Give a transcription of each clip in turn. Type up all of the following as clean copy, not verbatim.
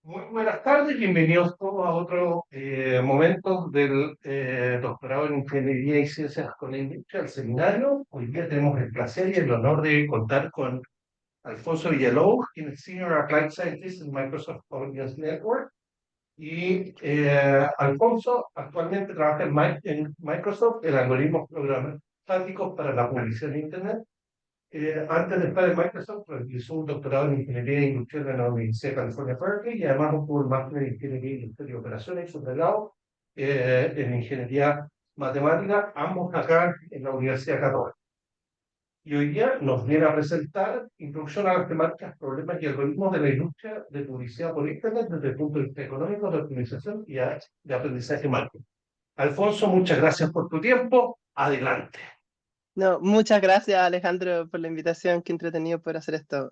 Muy buenas tardes, bienvenidos todos a otro momento del doctorado en Ingeniería y Ciencias con la Industria, el seminario. Hoy día tenemos el placer y el honor de contar con Alfonso Villalobos, quien es Senior Applied Scientist en Microsoft Audience Network. Y Alfonso actualmente trabaja en Microsoft en algoritmos programáticos para la publicidad en Internet. Antes de estar en Microsoft, realizó un doctorado en Ingeniería Industrial en la Universidad de California, Berkeley, y además obtuvo el máster en Ingeniería Industrial y Operaciones y su pregrado en Ingeniería Matemática, ambos acá en la Universidad Católica. Y hoy día nos viene a presentar Introducción a las temáticas, problemas y algoritmos de la industria de publicidad por Internet desde el punto de vista económico, de optimización y de aprendizaje marketing. Alfonso, muchas gracias por tu tiempo. Adelante. No, muchas gracias Alejandro por la invitación, qué entretenido poder hacer esto.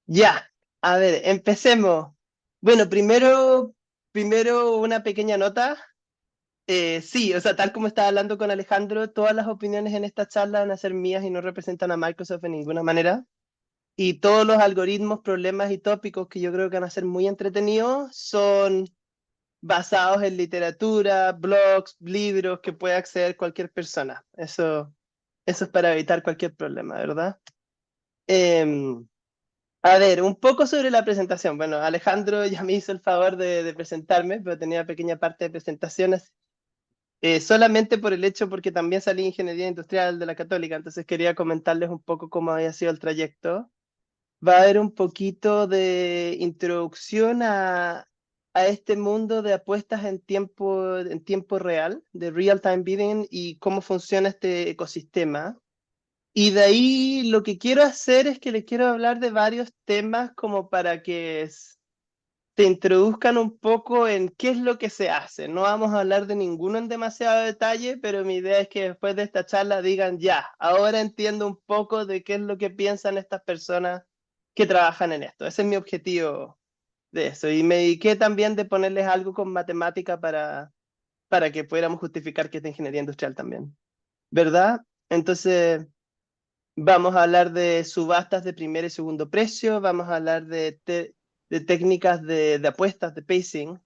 Ya, a ver, empecemos. Bueno, primero una pequeña nota. Sí, o sea, tal como estaba hablando con Alejandro, todas las opiniones en esta charla van a ser mías y no representan a Microsoft en ninguna manera. Y todos los algoritmos, problemas y tópicos que yo creo que van a ser muy entretenidos son basados en literatura, blogs, libros que pueda acceder cualquier persona. Eso es para evitar cualquier problema, ¿verdad? Em, a ver, un poco sobre la presentación. Bueno, Alejandro ya me hizo el favor de presentarme, pero tenía pequeña parte de presentaciones, solamente por el hecho porque también salí ingeniería industrial de la Católica, entonces quería comentarles un poco cómo había sido el trayecto. Va a haber un poquito de introducción a este mundo de apuestas en tiempo real, de real-time bidding y cómo funciona este ecosistema. Y de ahí lo que quiero hacer es que les quiero hablar de varios temas como para que te introduzcan un poco en qué es lo que se hace. No vamos a hablar de ninguno en demasiado detalle, pero mi idea es que después de esta charla digan, ya, ahora entiendo un poco de qué es lo que piensan estas personas que trabajan en esto. Ese es mi objetivo de eso. Y me dediqué también de ponerles algo con matemática para que pudiéramos justificar que es de ingeniería industrial también. ¿Verdad? Entonces... Vamos a hablar de subastas de primer y segundo precio, vamos a hablar de técnicas de apuestas, de pacing,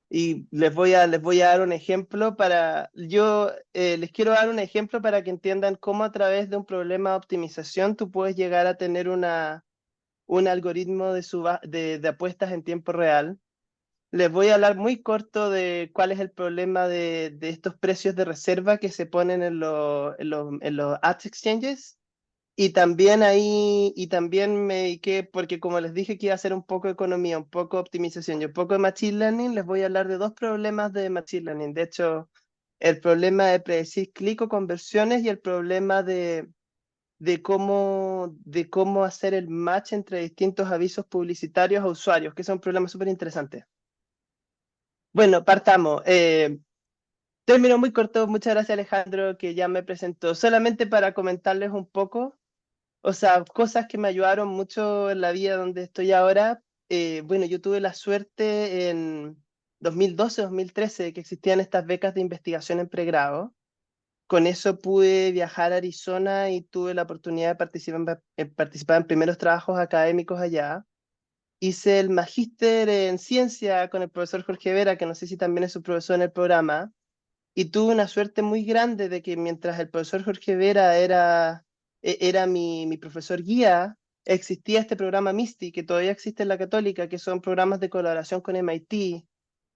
y les voy a dar un ejemplo les quiero dar un ejemplo para que entiendan cómo a través de un problema de optimización tú puedes llegar a tener un algoritmo de apuestas en tiempo real. Les voy a hablar muy corto de cuál es el problema de estos precios de reserva que se ponen en los ads exchanges y también me dediqué, porque como les dije que iba a hacer un poco de economía, un poco de optimización y un poco de Machine Learning, les voy a hablar de dos problemas de Machine Learning. De hecho, el problema de predecir clic o conversiones y el problema de cómo hacer el match entre distintos avisos publicitarios a usuarios, que es un problema súper interesante. Bueno, partamos. Término muy corto, muchas gracias Alejandro, que ya me presentó. Solamente para comentarles un poco. O sea, cosas que me ayudaron mucho en la vida donde estoy ahora. Bueno, yo tuve la suerte en 2012, 2013 que existían estas becas de investigación en pregrado. Con eso pude viajar a Arizona y tuve la oportunidad de participar en primeros trabajos académicos allá. Hice el magíster en ciencia con el profesor Jorge Vera, que no sé si también es su profesor en el programa, y tuve una suerte muy grande de que mientras el profesor Jorge Vera era mi profesor guía, existía este programa MISTI, que todavía existe en la Católica, que son programas de colaboración con MIT,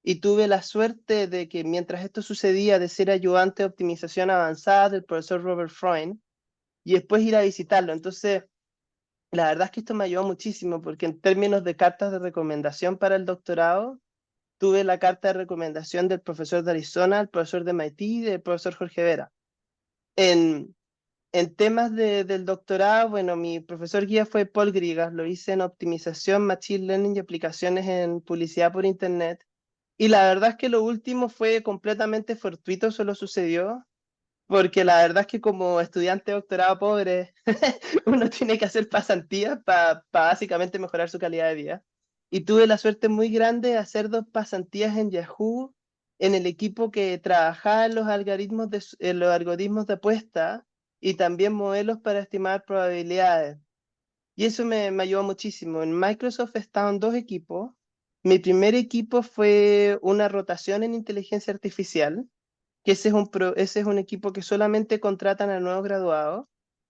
y tuve la suerte de que mientras esto sucedía, de ser ayudante de optimización avanzada del profesor Robert Freund, y después ir a visitarlo. Entonces, la verdad es que esto me ayudó muchísimo, porque en términos de cartas de recomendación para el doctorado, tuve la carta de recomendación del profesor de Arizona, el profesor de MIT y del profesor Jorge Vera. En, en temas del doctorado, bueno, mi profesor guía fue Paul Grigas, lo hice en optimización, machine learning y aplicaciones en publicidad por internet. Y la verdad es que lo último fue completamente fortuito, solo sucedió, porque la verdad es que como estudiante de doctorado pobre, uno tiene que hacer pasantías para básicamente mejorar su calidad de vida. Y tuve la suerte muy grande de hacer dos pasantías en Yahoo, en el equipo que trabajaba en en los algoritmos de apuesta y también modelos para estimar probabilidades. Y eso me ayudó muchísimo. En Microsoft estaban dos equipos. Mi primer equipo fue una rotación en inteligencia artificial, que ese es un equipo que solamente contratan a nuevos graduados,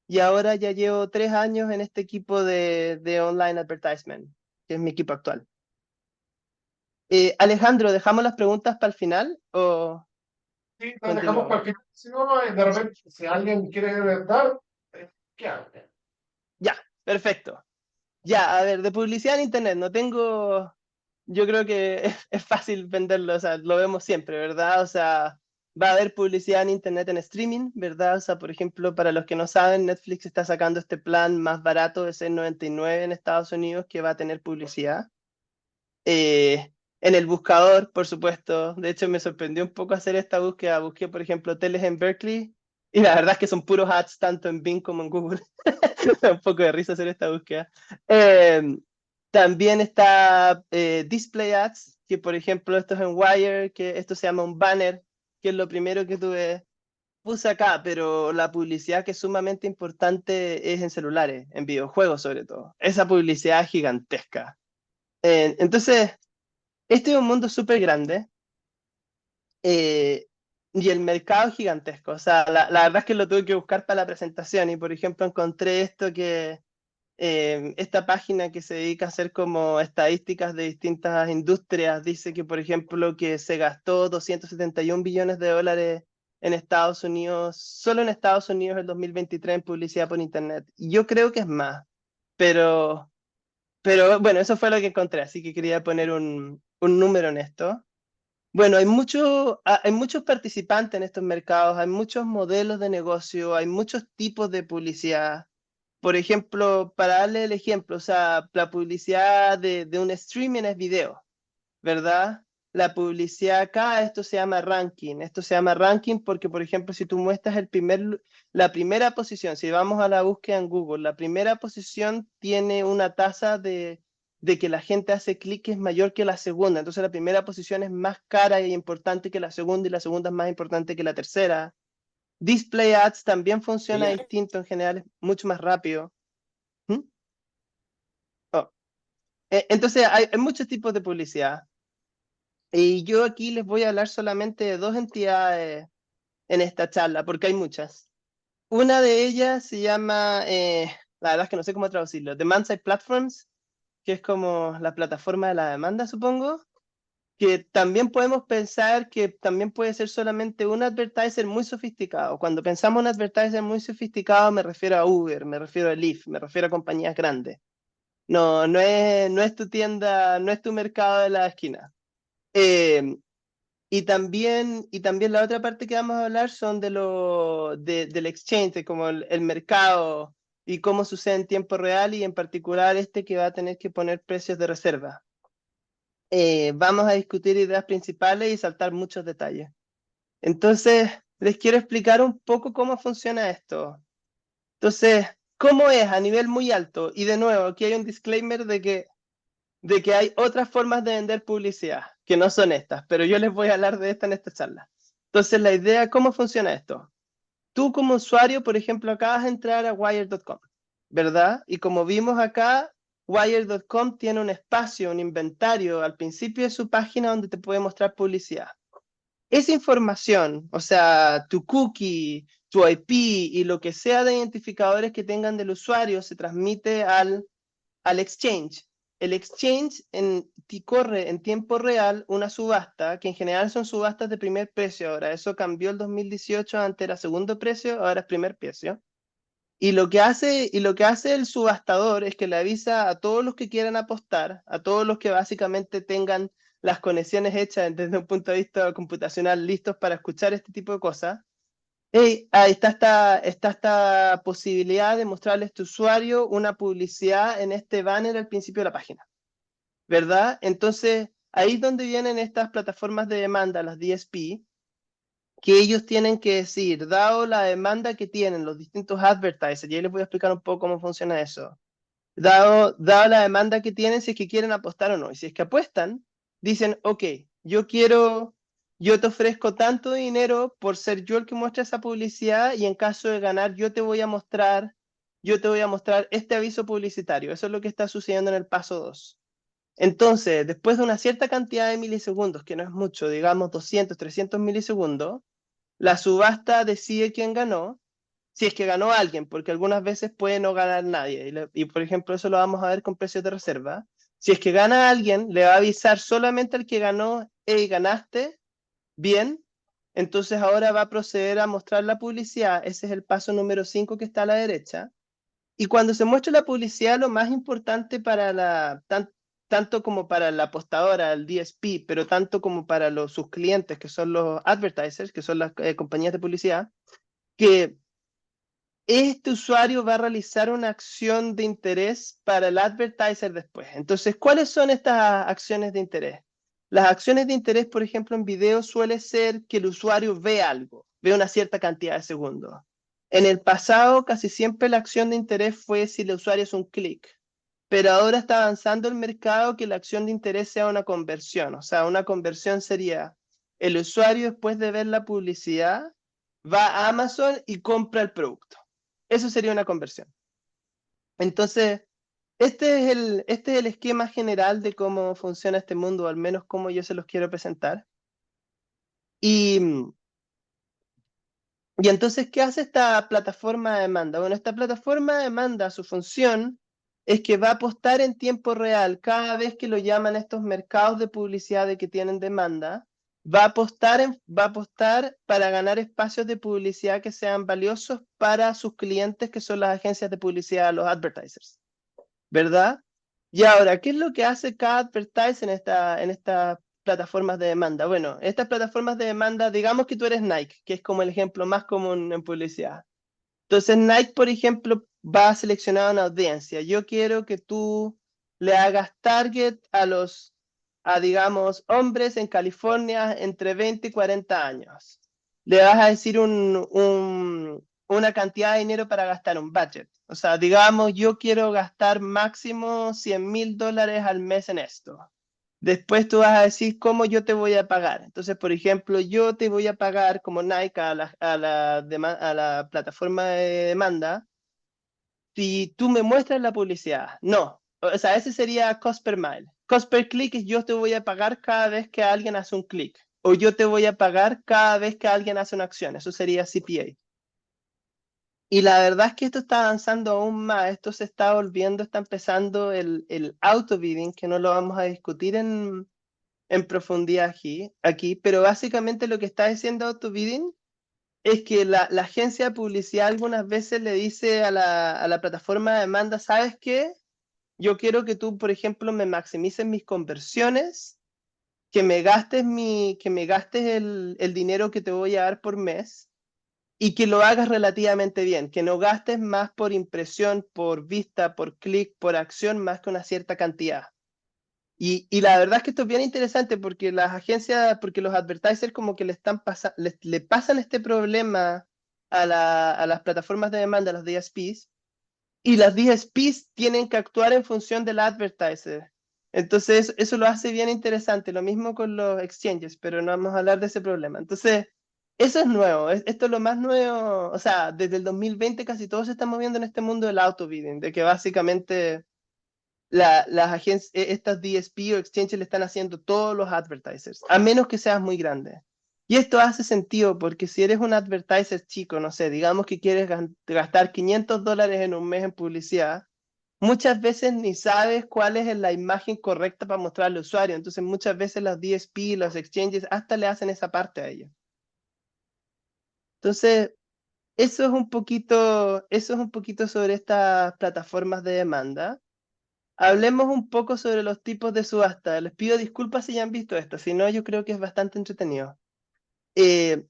y ahora ya llevo 3 años en este equipo de online advertisement, que es mi equipo actual. Alejandro, ¿dejamos las preguntas para el final o Sí, las dejamos para continuamos? el final. Si no, de repente, si alguien quiere dar, ¿qué hace? Ya, perfecto. Ya, a ver, de publicidad en internet, no tengo, yo creo que es fácil venderlo, o sea, lo vemos siempre, ¿verdad? O sea, va a haber publicidad en internet en streaming, ¿verdad? O sea, por ejemplo, para los que no saben, Netflix está sacando este plan más barato de $6.99 en Estados Unidos que va a tener publicidad. En el buscador, por supuesto. De hecho, me sorprendió un poco hacer esta búsqueda. Busqué, por ejemplo, hoteles en Berkeley y la verdad es que son puros ads tanto en Bing como en Google. Me da un poco de risa hacer esta búsqueda. Eh, También está Display Ads, que por ejemplo esto es en Wire, que esto se llama un banner, que es lo primero que puse acá, pero la publicidad que es sumamente importante es en celulares, en videojuegos sobre todo. Esa publicidad es gigantesca. Entonces, este es un mundo súper grande eh, y el mercado es gigantesco. O sea, la verdad es que lo tuve que buscar para la presentación y, por ejemplo, encontré esta página que se dedica a hacer como estadísticas de distintas industrias. Dice que, por ejemplo, que se gastó 271 billones de dólares en Estados Unidos, solo en Estados Unidos el 2023 en publicidad por Internet. Y yo creo que es más, pero, pero bueno, eso fue lo que encontré, así que quería poner un número en esto. Bueno, hay muchos participantes en estos mercados, hay muchos modelos de negocio, hay muchos tipos de publicidad. Por ejemplo, para darle el ejemplo, o sea, la publicidad de un streaming es video, ¿verdad? La publicidad acá, esto se llama ranking. Esto se llama ranking porque, por ejemplo, si tú muestras la primera posición, si vamos a la búsqueda en Google, la primera posición tiene una tasa de que la gente hace clic que es mayor que la segunda. Entonces la primera posición es más cara e importante que la segunda y la segunda es más importante que la tercera. Display Ads también funciona Ella, distinto, en general es mucho más rápido. ¿Mm? Oh. Entonces hay muchos tipos de publicidad. Y yo aquí les voy a hablar solamente de dos entidades en esta charla, porque hay muchas. Una de ellas se llama, la verdad es que no sé cómo traducirlo, Demand Side Platforms, que es como la plataforma de la demanda, supongo, que también podemos pensar que también puede ser solamente un advertiser muy sofisticado. Cuando pensamos en un advertiser muy sofisticado, me refiero a Uber, me refiero a Lyft, me refiero a compañías grandes. No, no es tu tienda, no es tu mercado de la esquina. Eh, y también la otra parte que vamos a hablar son del exchange, de como el mercado y cómo sucede en tiempo real y en particular este que va a tener que poner precios de reserva. Vamos a discutir ideas principales y saltar muchos detalles. Entonces, les quiero explicar un poco cómo funciona esto. Entonces, ¿cómo es a nivel muy alto? Y de nuevo, aquí hay un disclaimer de que hay otras formas de vender publicidad, que no son estas, pero yo les voy a hablar de esta en esta charla. Entonces, la idea, ¿cómo funciona esto? Tú como usuario, por ejemplo, acabas de entrar a Wire.com, ¿verdad? Y como vimos acá, Wire.com tiene un espacio, un inventario al principio de su página donde te puede mostrar publicidad. Esa información, o sea, tu cookie, tu IP y lo que sea de identificadores que tengan del usuario se transmite al exchange. El exchange corre en tiempo real una subasta, que en general son subastas de primer precio. Ahora, eso cambió el 2018, antes era segundo precio, ahora es primer precio. Y lo que hace el subastador es que le avisa a todos los que quieran apostar, a todos los que básicamente tengan las conexiones hechas desde un punto de vista computacional listos para escuchar este tipo de cosas. Hey, ahí está esta posibilidad de mostrarle a este usuario una publicidad en este banner al principio de la página, ¿verdad? Entonces, ahí es donde vienen estas plataformas de demanda, las DSP, que ellos tienen que decir, dado la demanda que tienen los distintos advertisers, y ahí les voy a explicar un poco cómo funciona eso. Dado la demanda que tienen, si es que quieren apostar o no. Y si es que apuestan, dicen, ok, yo te ofrezco tanto dinero por ser yo el que muestra esa publicidad y en caso de ganar, yo te voy a mostrar este aviso publicitario. Eso es lo que está sucediendo en el paso 2. Entonces, después de una cierta cantidad de milisegundos, que no es mucho, digamos 200, 300 milisegundos, la subasta decide quién ganó, si es que ganó alguien, porque algunas veces puede no ganar nadie. Y, por ejemplo, eso lo vamos a ver con precios de reserva. Si es que gana alguien, le va a avisar solamente al que ganó, hey, ganaste, bien. Entonces ahora va a proceder a mostrar la publicidad. Ese es el paso número 5 que está a la derecha. Y cuando se muestra la publicidad, lo más importante para tanto como para la apostadora, el DSP, pero tanto como para sus clientes, que son los advertisers, que son las compañías de publicidad, que este usuario va a realizar una acción de interés para el advertiser después. Entonces, ¿cuáles son estas acciones de interés? Las acciones de interés, por ejemplo, en video suele ser que el usuario ve algo, ve una cierta cantidad de segundos. En el pasado, casi siempre la acción de interés fue si el usuario es un clic, pero ahora está avanzando el mercado que la acción de interés sea una conversión. O sea, una conversión sería el usuario después de ver la publicidad va a Amazon y compra el producto. Eso sería una conversión. Entonces, este es el esquema general de cómo funciona este mundo, o al menos cómo yo se los quiero presentar. Y, y entonces, ¿qué hace esta plataforma de demanda? Bueno, esta plataforma de demanda, su función es que va a apostar en tiempo real cada vez que lo llaman estos mercados de publicidad de que tienen demanda, va a apostar para ganar espacios de publicidad que sean valiosos para sus clientes, que son las agencias de publicidad, los advertisers, ¿verdad? Y ahora, ¿qué es lo que hace cada advertiser en estas plataformas de demanda? Bueno, estas plataformas de demanda, digamos que tú eres Nike, que es como el ejemplo más común en publicidad. Entonces Nike, por ejemplo, va a seleccionar una audiencia. Yo quiero que tú le hagas target digamos, hombres en California entre 20 y 40 años. Le vas a decir una cantidad de dinero para gastar, un budget. O sea, digamos, yo quiero gastar máximo $100,000 al mes en esto. Después tú vas a decir cómo yo te voy a pagar. Entonces, por ejemplo, yo te voy a pagar como Nike a la plataforma de demanda si tú me muestras la publicidad. No, o sea, ese sería cost per mile. Cost per click es yo te voy a pagar cada vez que alguien hace un clic. O yo te voy a pagar cada vez que alguien hace una acción. Eso sería CPA. Y la verdad es que esto está avanzando aún más. Esto se está volviendo, está empezando el auto-bidding, que no lo vamos a discutir en profundidad aquí, pero básicamente lo que está diciendo AutoBidding es que la agencia de publicidad algunas veces le dice a la plataforma de demanda, ¿sabes qué? Yo quiero que tú, por ejemplo, me maximices mis conversiones, que me gastes el dinero que te voy a dar por mes y que lo hagas relativamente bien, que no gastes más por impresión, por vista, por clic, por acción, más que una cierta cantidad. Y la verdad es que esto es bien interesante porque las agencias, porque los advertisers como que le pasan este problema a las plataformas de demanda, a los DSPs, y las DSPs tienen que actuar en función del advertiser. Entonces, eso lo hace bien interesante. Lo mismo con los exchanges, pero no vamos a hablar de ese problema. Entonces, eso es nuevo. Esto es lo más nuevo. O sea, desde el 2020 casi todos se están moviendo en este mundo del auto-bidding, de que básicamente las agencias, estas DSP o exchanges le están haciendo todos los advertisers, a menos que seas muy grande. Y esto hace sentido porque si eres un advertiser chico, no sé, digamos que quieres gastar $500 en un mes en publicidad, muchas veces ni sabes cuál es la imagen correcta para mostrar al usuario. Entonces muchas veces los DSP, los exchanges, hasta le hacen esa parte a ellos. Entonces, eso es un poquito sobre estas plataformas de demanda. Hablemos un poco sobre los tipos de subasta. Les pido disculpas si ya han visto esto, si no, yo creo que es bastante entretenido. Eh,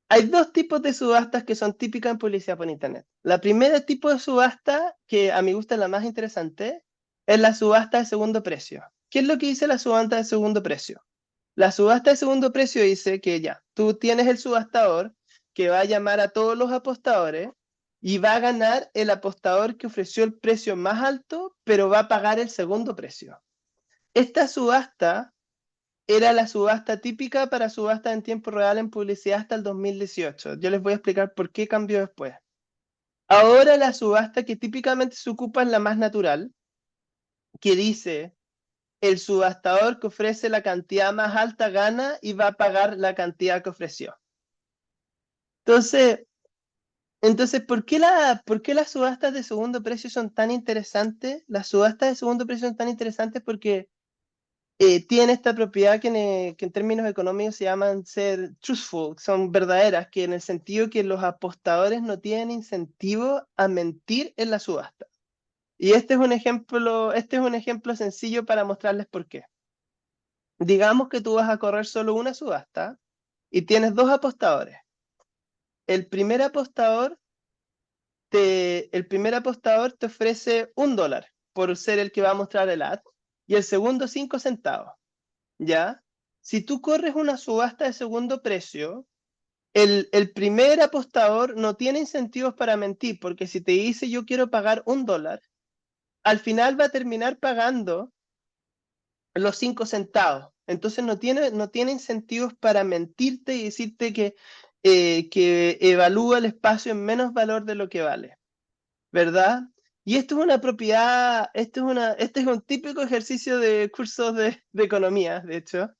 Hay dos tipos de subastas que son típicas en publicidad por internet. La primera tipo de subasta, que a mi gusto es la más interesante, es la subasta de segundo precio. ¿Qué es lo que dice la subasta de segundo precio? La subasta de segundo precio dice que ya, tú tienes el subastador que va a llamar a todos los apostadores y va a ganar el apostador que ofreció el precio más alto, pero va a pagar el segundo precio. Esta subasta era la subasta típica para subasta en tiempo real en publicidad hasta el 2018. Yo les voy a explicar por qué cambió después. Ahora la subasta que típicamente se ocupa es la más natural, que dice el subastador que ofrece la cantidad más alta gana y va a pagar la cantidad que ofreció. Entonces, ¿por qué las subastas de segundo precio son tan interesantes? Las subastas de segundo precio son tan interesantes porque tienen esta propiedad que en términos económicos se llaman ser truthful, son verdaderas, que en el sentido que los apostadores no tienen incentivo a mentir en la subasta. Y este es un ejemplo sencillo para mostrarles por qué. Digamos que tú vas a correr solo una subasta y tienes dos apostadores. El primer apostador te ofrece $1 por ser el que va a mostrar el ad y el segundo 5 centavos, ¿ya? Si tú corres una subasta de segundo precio, el primer apostador no tiene incentivos para mentir, porque si te dice yo quiero pagar $1, al final va a terminar pagando los 5 centavos. Entonces no tiene incentivos para mentirte y decirte que evalúa el espacio en menos valor de lo que vale, ¿verdad? Y esto es una propiedad, este es un típico ejercicio de cursos de economía, de hecho,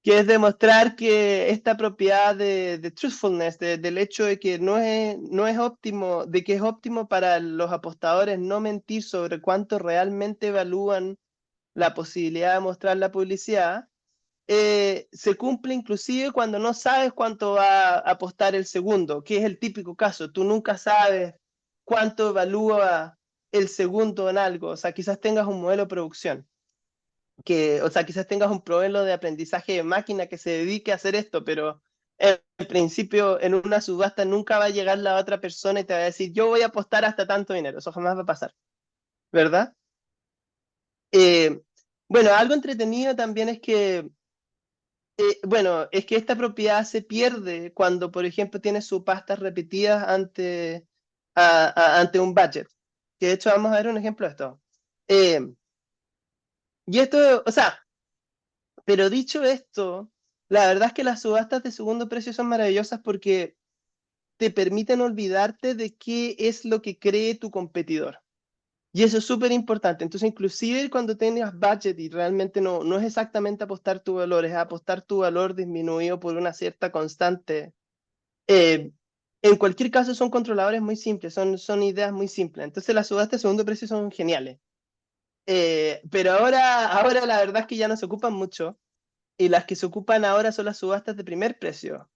que es demostrar que esta propiedad de truthfulness, del hecho de que no es óptimo, de que es óptimo para los apostadores no mentir sobre cuánto realmente evalúan la posibilidad de mostrar la publicidad, se cumple inclusive cuando no sabes cuánto va a apostar el segundo, que es el típico caso. Tú nunca sabes cuánto evalúa el segundo en algo. O sea, quizás tengas un modelo de producción, o sea, quizás tengas un modelo de aprendizaje de máquina que se dedique a hacer esto, pero en principio en una subasta nunca va a llegar la otra persona y te va a decir, yo voy a apostar hasta tanto dinero. Eso jamás va a pasar, ¿verdad? Eh, bueno, algo entretenido también es que bueno, es que esta propiedad se pierde cuando, por ejemplo, tienes subastas repetidas ante un budget. Que de hecho vamos a ver un ejemplo de esto. Eh, y esto, o sea, pero dicho esto, la verdad es que las subastas de segundo precio son maravillosas porque te permiten olvidarte de qué es lo que cree tu competidor. Y eso es súper importante. Entonces, inclusive cuando tengas budget y realmente no es exactamente apostar tu valor, es apostar tu valor disminuido por una cierta constante. Eh, en cualquier caso son controladores muy simples, son ideas muy simples. Entonces las subastas de segundo precio son geniales. Pero ahora la verdad es que ya no se ocupan mucho y las que se ocupan ahora son las subastas de primer precio.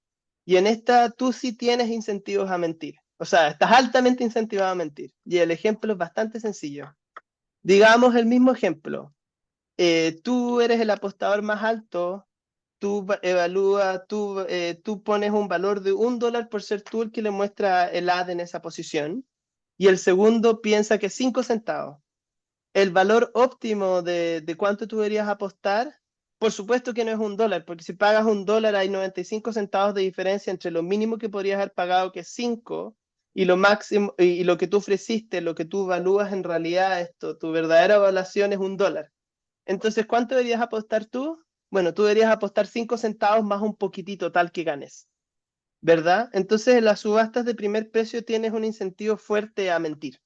Y en esta tú sí tienes incentivos a mentir. O sea, estás altamente incentivado a mentir. Y el ejemplo es bastante sencillo. Digamos el mismo ejemplo. Tú eres el apostador más alto, tú pones un valor de $1 por ser tú el que le muestra el ad en esa posición, y el segundo piensa que 5 centavos. El valor óptimo de cuánto tú deberías apostar, por supuesto que no es $1, porque si pagas $1 hay 95 centavos de diferencia entre lo mínimo que podrías haber pagado, que es 5, y lo máximo, y lo que tú ofreciste, lo que tú evalúas en realidad, tu verdadera evaluación es $1. Entonces, ¿cuánto deberías apostar tú? Bueno, tú deberías apostar 5 centavos más un poquitito tal que ganes, ¿verdad? Entonces, en las subastas de primer precio tienes un incentivo fuerte a mentir.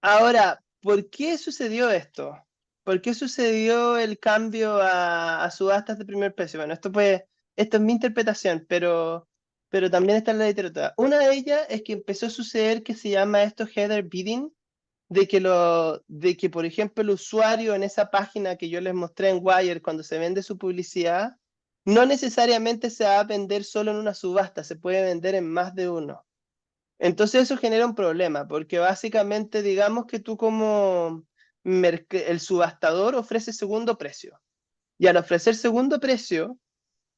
Ahora, ¿por qué sucedió esto? ¿Por qué sucedió el cambio a subastas de primer precio? Bueno, esto es mi interpretación, pero también está en la literatura. Una de ellas es que empezó a suceder que se llama esto header bidding, de que, por ejemplo, el usuario en esa página que yo les mostré en Wire, cuando se vende su publicidad, no necesariamente se va a vender solo en una subasta, se puede vender en más de uno. Entonces eso genera un problema, porque básicamente digamos que tú como el subastador ofrece segundo precio. Y al ofrecer segundo precio,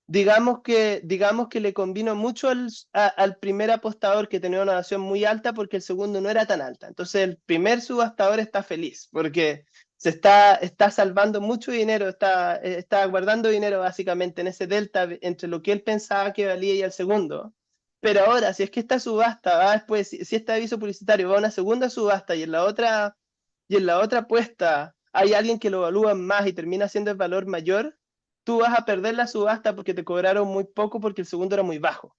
digamos que le convino mucho al primer apostador que tenía una evaluación muy alta porque el segundo no era tan alta. Entonces el primer subastador está feliz porque está salvando mucho dinero, está guardando dinero básicamente en ese delta entre lo que él pensaba que valía y el segundo. Pero ahora, si es que esta subasta va después, si este aviso publicitario va a una segunda subasta y en la otra apuesta hay alguien que lo evalúa más y termina siendo el valor mayor, tú vas a perder la subasta porque te cobraron muy poco porque el segundo era muy bajo.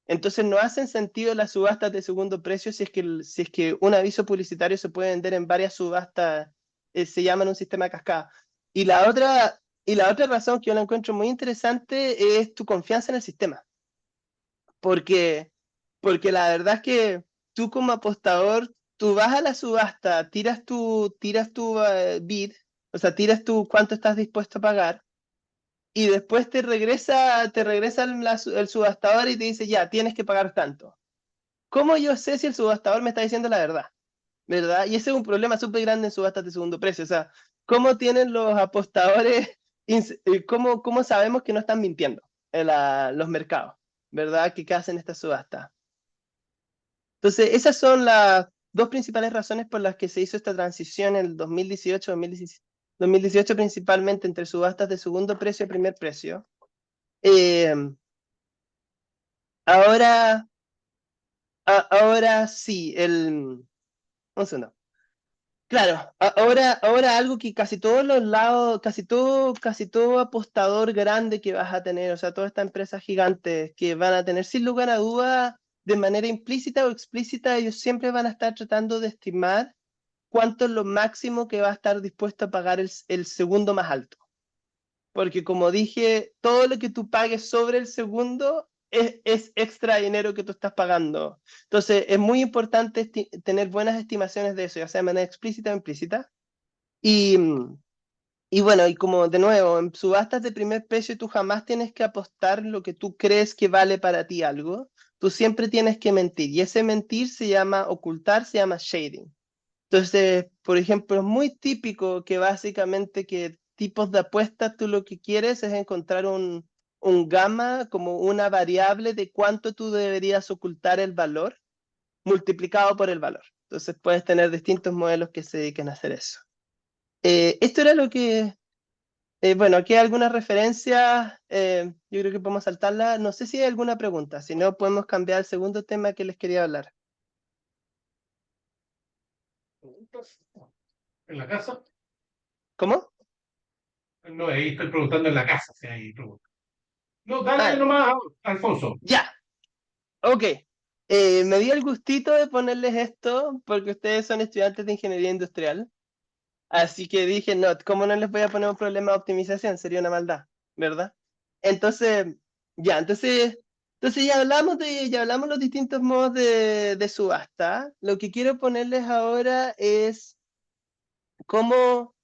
Entonces no hacen sentido las subastas de segundo precio si es que un aviso publicitario se puede vender en varias subastas se llaman un sistema cascada. Y la otra razón que yo la encuentro muy interesante es tu confianza en el sistema. Porque, porque la verdad es que tú como apostador, tú vas a la subasta, tiras tu bid, o sea, tiras tu cuánto estás dispuesto a pagar, y después te regresa el subastador y te dice, ya, tienes que pagar tanto. ¿Cómo yo sé si el subastador me está diciendo la verdad? ¿Verdad? Y ese es un problema súper grande en subastas de segundo precio. O sea, ¿cómo tienen los apostadores, cómo sabemos que no están mintiendo los mercados? ¿Verdad? Que hacen esta subasta. Entonces, esas son las dos principales razones por las que se hizo esta transición en el 2018 principalmente entre subastas de segundo precio y primer precio. Eh, ahora, ahora sí, un segundo. Claro, ahora algo que casi todos los lados, casi todo apostador grande que vas a tener, o sea, todas estas empresas gigantes que van a tener sin lugar a duda, de manera implícita o explícita, ellos siempre van a estar tratando de estimar cuánto es lo máximo que va a estar dispuesto a pagar el segundo más alto. Porque como dije, todo lo que tú pagues sobre el segundo es extra dinero que tú estás pagando. Entonces, es muy importante tener buenas estimaciones de eso, ya sea de manera explícita o implícita. Y, y bueno, y como de nuevo, en subastas de primer precio tú jamás tienes que apostar lo que tú crees que vale para ti algo. Tú siempre tienes que mentir. Y ese mentir se llama ocultar, se llama shading. Entonces, por ejemplo, es muy típico que básicamente que tipos de apuestas tú lo que quieres es encontrar un gamma como una variable de cuánto tú deberías ocultar el valor multiplicado por el valor. Entonces puedes tener distintos modelos que se dediquen a hacer eso. Esto era lo que, bueno, aquí hay algunas referencias, yo creo que podemos saltarla. No sé si hay alguna pregunta, si no podemos cambiar al segundo tema que les quería hablar. ¿Preguntas? ¿En la casa? ¿Cómo? No, ahí estoy preguntando en la casa si hay preguntas. No, dale Ah, nomás, Alfonso. ya. Ok, me di el gustito de ponerles esto porque ustedes son estudiantes de ingeniería industrial, así que dije, no, ¿cómo no les voy a poner un problema de optimización? Sería una maldad, ¿verdad? Entonces, ya, entonces ya hablamos los distintos modos de subasta. Lo que quiero ponerles ahora es cómo,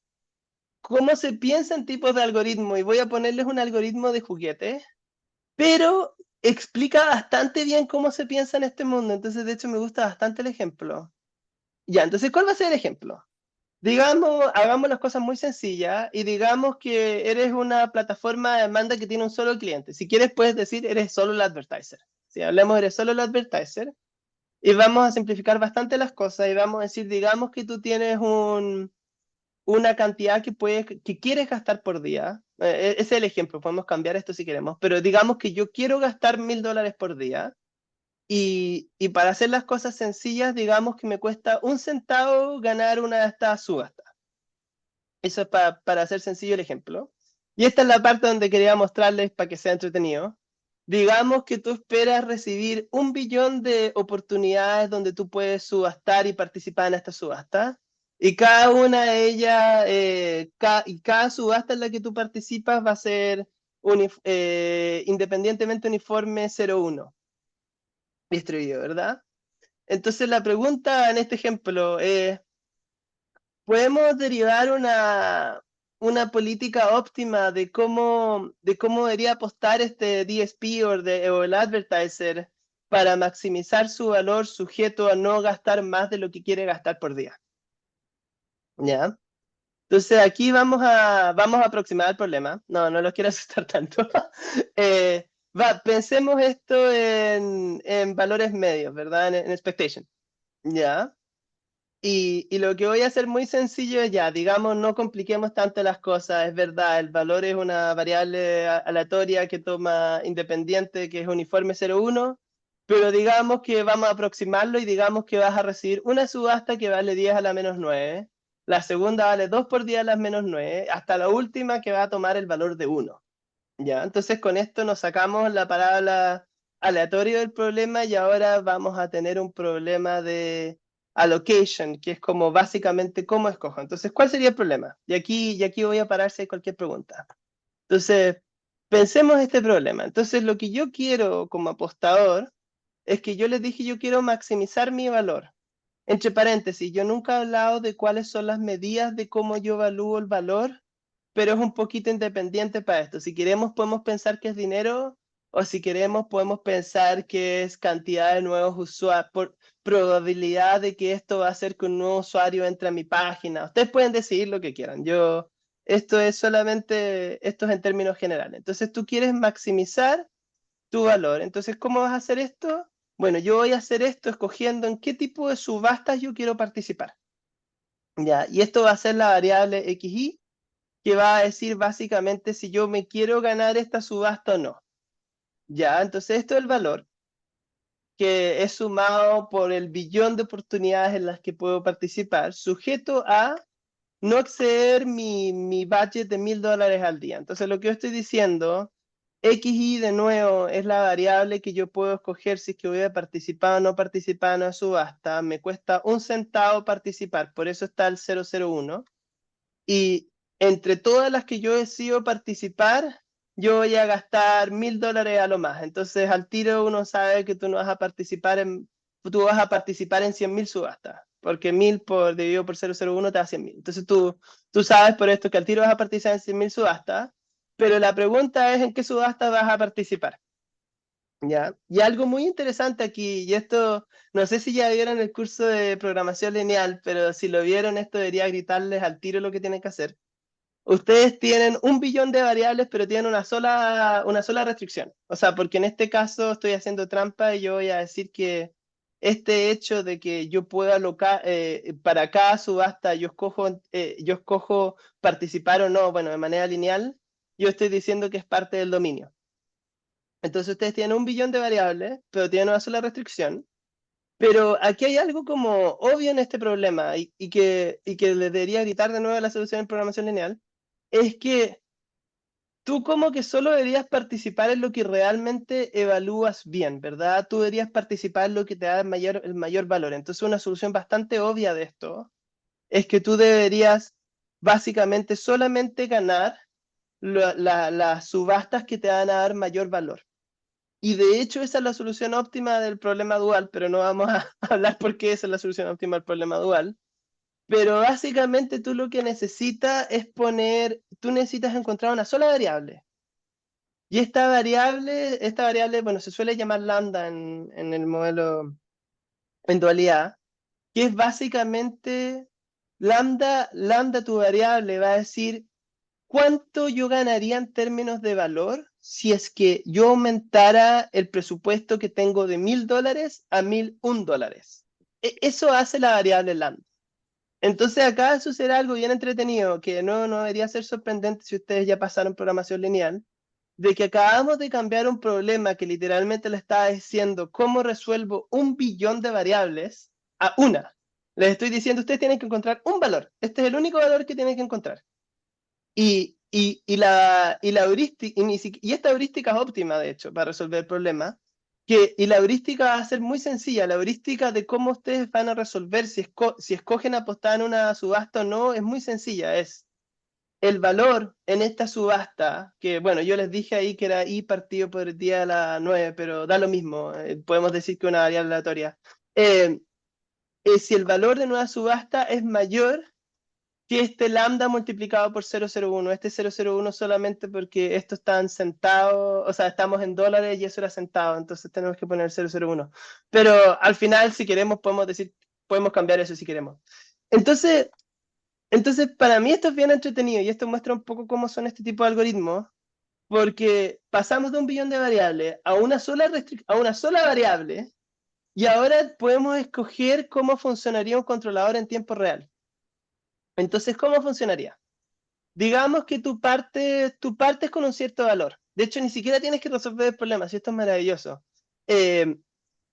cómo se piensa en tipos de algoritmo y voy a ponerles un algoritmo de juguete pero explica bastante bien cómo se piensa en este mundo. Entonces, de hecho, me gusta bastante el ejemplo. Ya, entonces, ¿cuál va a ser el ejemplo? Digamos, hagamos las cosas muy sencillas y digamos que eres una plataforma de demanda que tiene un solo cliente. Si quieres, puedes decir, eres solo el advertiser. Si hablamos, eres solo el advertiser. Y vamos a simplificar bastante las cosas y vamos a decir, digamos que tú tienes una cantidad que quieres gastar por día. Ese es el ejemplo, podemos cambiar esto si queremos, pero digamos que yo quiero gastar $1,000 por día y para hacer las cosas sencillas, digamos que me cuesta un centavo ganar una de estas subastas. Eso es para hacer sencillo el ejemplo. Y esta es la parte donde quería mostrarles para que sea entretenido. Digamos que tú esperas recibir 1 billón de oportunidades donde tú puedes subastar y participar en esta subasta. Y cada una de ellas, y cada subasta en la que tú participas va a ser independientemente uniforme 0,1 distribuido, ¿verdad? Entonces la pregunta en este ejemplo es, podemos derivar una política óptima de cómo debería apostar este DSP o el advertiser para maximizar su valor sujeto a no gastar más de lo que quiere gastar por día. ¿Ya? Entonces aquí vamos a aproximar el problema. No, no los quiero asustar tanto. Pensemos esto en valores medios, ¿verdad? En expectation. ¿Ya? Y lo que voy a hacer muy sencillo es ya, digamos, no compliquemos tanto las cosas, es verdad, el valor es una variable aleatoria que toma independiente, que es uniforme 0,1, pero digamos que vamos a aproximarlo y digamos que vas a recibir una subasta que vale 10 a la menos 9, la segunda vale 2 por 10 a las menos 9, hasta la última que va a tomar el valor de 1. ¿Ya? Entonces con esto nos sacamos la parábola aleatoria del problema y ahora vamos a tener un problema de allocation, que es como básicamente cómo escojo. Entonces, ¿cuál sería el problema? Y aquí voy a parar si hay cualquier pregunta. Entonces, pensemos este problema. Entonces, lo que yo quiero como apostador es que yo les dije, yo quiero maximizar mi valor. Entre paréntesis, yo nunca he hablado de cuáles son las medidas de cómo yo evalúo el valor, pero es un poquito independiente para esto. Si queremos, podemos pensar que es dinero, o si queremos, podemos pensar que es cantidad de nuevos usuarios, por probabilidad de que esto va a hacer que un nuevo usuario entre a mi página. Ustedes pueden decidir lo que quieran. Esto es solamente, esto es en términos generales. Entonces, tú quieres maximizar tu valor. Entonces, ¿cómo vas a hacer esto? Bueno, yo voy a hacer esto escogiendo en qué tipo de subastas yo quiero participar. ¿Ya? Y esto va a ser la variable XY, que va a decir básicamente si yo me quiero ganar esta subasta o no. ¿Ya? Entonces, esto es el valor, que es sumado por el billón de oportunidades en las que puedo participar, sujeto a no exceder mi budget de $1000 al día. Entonces, lo que yo estoy diciendo, XY de nuevo es la variable que yo puedo escoger si es que voy a participar o no participar en una subasta. Me cuesta 1 centavo participar, por eso está el 001. Y entre todas las que yo decido participar, yo voy a gastar $1000 a lo más. Entonces, al tiro uno sabe que tú no vas a participar tú vas a participar en 100.000 subastas, porque 1000 dividido por 001 te da 100.000. Entonces, tú sabes por esto que al tiro vas a participar en 100.000 subastas, pero la pregunta es en qué subasta vas a participar. ¿Ya? Y algo muy interesante aquí, y esto, no sé si ya vieron el curso de programación lineal, pero si lo vieron, esto debería gritarles al tiro lo que tienen que hacer. Ustedes tienen 1 billón de variables, pero tienen una sola restricción. O sea, porque en este caso estoy haciendo trampa y yo voy a decir que este hecho de que yo pueda alocar, para cada subasta yo escojo participar o no, bueno, de manera lineal, yo estoy diciendo que es parte del dominio. Entonces ustedes tienen 1 billón de variables, pero tienen una sola restricción. Pero aquí hay algo como obvio en este problema y que le debería gritar de nuevo a la solución en programación lineal, es que tú como que solo deberías participar en lo que realmente evalúas bien, ¿verdad? Tú deberías participar en lo que te da el mayor valor. Entonces una solución bastante obvia de esto es que tú deberías básicamente solamente ganar las subastas que te van a dar mayor valor. Y de hecho esa es la solución óptima del problema dual, pero no vamos a hablar por qué esa es la solución óptima del problema dual. Pero básicamente tú lo que necesitas es tú necesitas encontrar una sola variable. Y esta variable, bueno, se suele llamar lambda en el modelo en dualidad, que es básicamente lambda tu variable va a decir ¿cuánto yo ganaría en términos de valor si es que yo aumentara el presupuesto que tengo de $1000 a $1001? Eso hace la variable lambda. Entonces acá sucede algo bien entretenido, que no debería ser sorprendente si ustedes ya pasaron programación lineal, de que acabamos de cambiar un problema que literalmente le estaba diciendo cómo resuelvo 1 billón de variables a una. Les estoy diciendo, ustedes tienen que encontrar un valor. Este es el único valor que tienen que encontrar. Y la heurística, y esta heurística es óptima, de hecho, para resolver el problema, y la heurística va a ser muy sencilla. La heurística de cómo ustedes van a resolver si escogen apostar en una subasta o no, es muy sencilla. Es el valor en esta subasta, que bueno, yo les dije ahí que era I partido por el día de la 9, pero da lo mismo, podemos decir que una variable aleatoria. Si el valor de una subasta es mayor que este lambda multiplicado por 001, este 001 solamente porque esto está en centavos, o sea, estamos en dólares y eso era centavos, entonces tenemos que poner 001. Pero al final, si queremos, podemos cambiar eso si queremos. Entonces, para mí esto es bien entretenido y esto muestra un poco cómo son este tipo de algoritmos, porque pasamos de 1 billón de variables a una sola variable y ahora podemos escoger cómo funcionaría un controlador en tiempo real. Entonces, ¿cómo funcionaría? Digamos que tú partes con un cierto valor. De hecho, ni siquiera tienes que resolver el problema, si esto es maravilloso. Eh,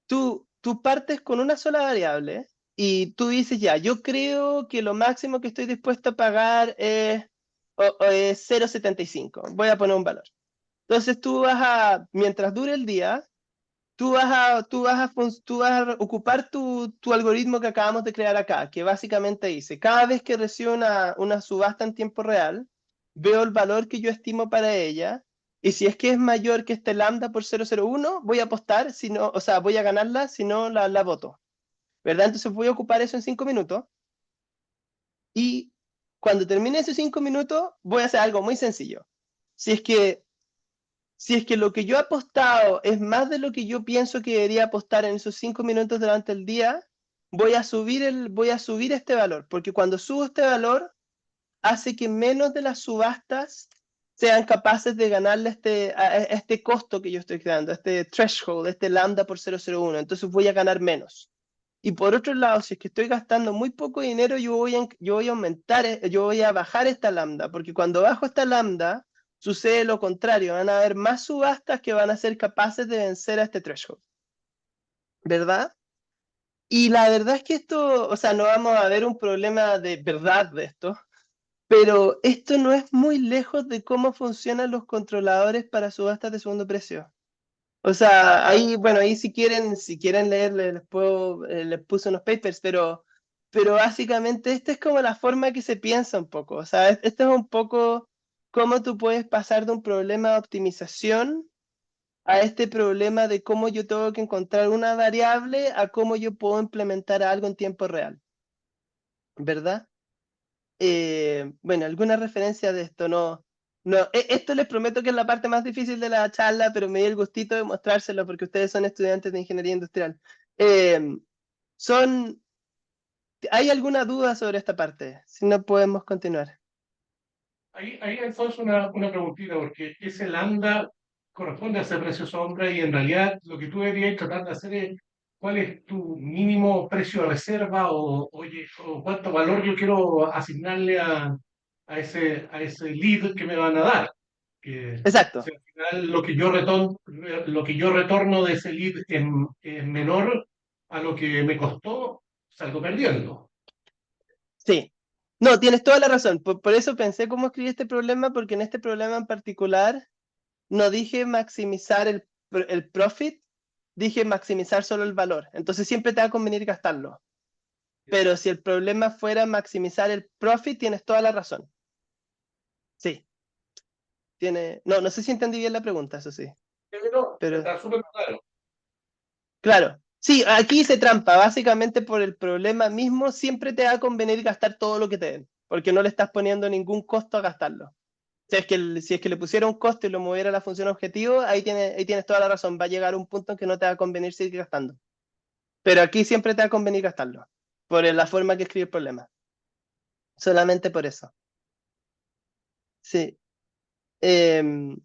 tú partes con una sola variable y tú dices, ya, yo creo que lo máximo que estoy dispuesto a pagar es 0,75. Voy a poner un valor. Entonces mientras dure el día, tú vas a ocupar tu algoritmo que acabamos de crear acá, que básicamente dice, cada vez que recibo una subasta en tiempo real, veo el valor que yo estimo para ella, y si es que es mayor que este lambda por 0,01, voy a apostar, si no, o sea, voy a ganarla, si no, la voto, ¿verdad? Entonces voy a ocupar eso en 5 minutos, y cuando termine esos 5 minutos, voy a hacer algo muy sencillo. Si es que si es que lo que yo he apostado es más de lo que yo pienso que debería apostar en esos 5 minutos durante el día, voy a subir este valor, porque cuando subo este valor, hace que menos de las subastas sean capaces de ganarle a este costo que yo estoy creando, este threshold, este lambda por 0,01. Entonces voy a ganar menos. Y por otro lado, si es que estoy gastando muy poco dinero, yo voy a aumentar, yo voy a bajar esta lambda, porque cuando bajo esta lambda, sucede lo contrario, van a haber más subastas que van a ser capaces de vencer a este threshold, ¿verdad? Y la verdad es que esto, o sea, no vamos a ver un problema de verdad de esto, pero esto no es muy lejos de cómo funcionan los controladores para subastas de segundo precio. O sea, ahí, bueno, ahí si quieren leer, les puse unos papers, pero básicamente esta es como la forma que se piensa un poco. O sea, esto es un poco cómo tú puedes pasar de un problema de optimización a este problema de cómo yo tengo que encontrar una variable a cómo yo puedo implementar algo en tiempo real, ¿verdad? Bueno, alguna referencia de esto, no, esto les prometo que es la parte más difícil de la charla, pero me dio el gustito de mostrárselo porque ustedes son estudiantes de ingeniería industrial. Eh, son, ¿Hay alguna duda sobre esta parte? Si no, podemos continuar. Ahí Alfonso, una preguntita, porque ese lambda corresponde a ese precio sombra y en realidad lo que tú deberías tratar de hacer es cuál es tu mínimo precio de reserva o, oye, o cuánto valor yo quiero asignarle a ese lead que me van a dar. Que si Exacto, al final lo que yo retorno de ese lead es menor a lo que me costó, salgo perdiendo. sí. No, tienes toda la razón. Por eso pensé cómo escribí este problema, porque en este problema en particular no dije maximizar el profit, dije maximizar solo el valor. Entonces siempre te va a convenir gastarlo. Pero si el problema fuera maximizar el profit, tienes toda la razón. Sí, no, no sé si entendí bien la pregunta, eso sí. Pero Pero, está súper claro. claro. Sí, aquí se trampa. Básicamente por el problema mismo, siempre te va a convenir gastar todo lo que te den, porque no le estás poniendo ningún costo a gastarlo. Si es que le pusiera un costo y lo moviera a la función objetivo, ahí tienes toda la razón. Va a llegar un punto en que no te va a convenir seguir gastando. Pero aquí siempre te va a convenir gastarlo, por la forma que escribe el problema. Solamente por eso. Sí. Em,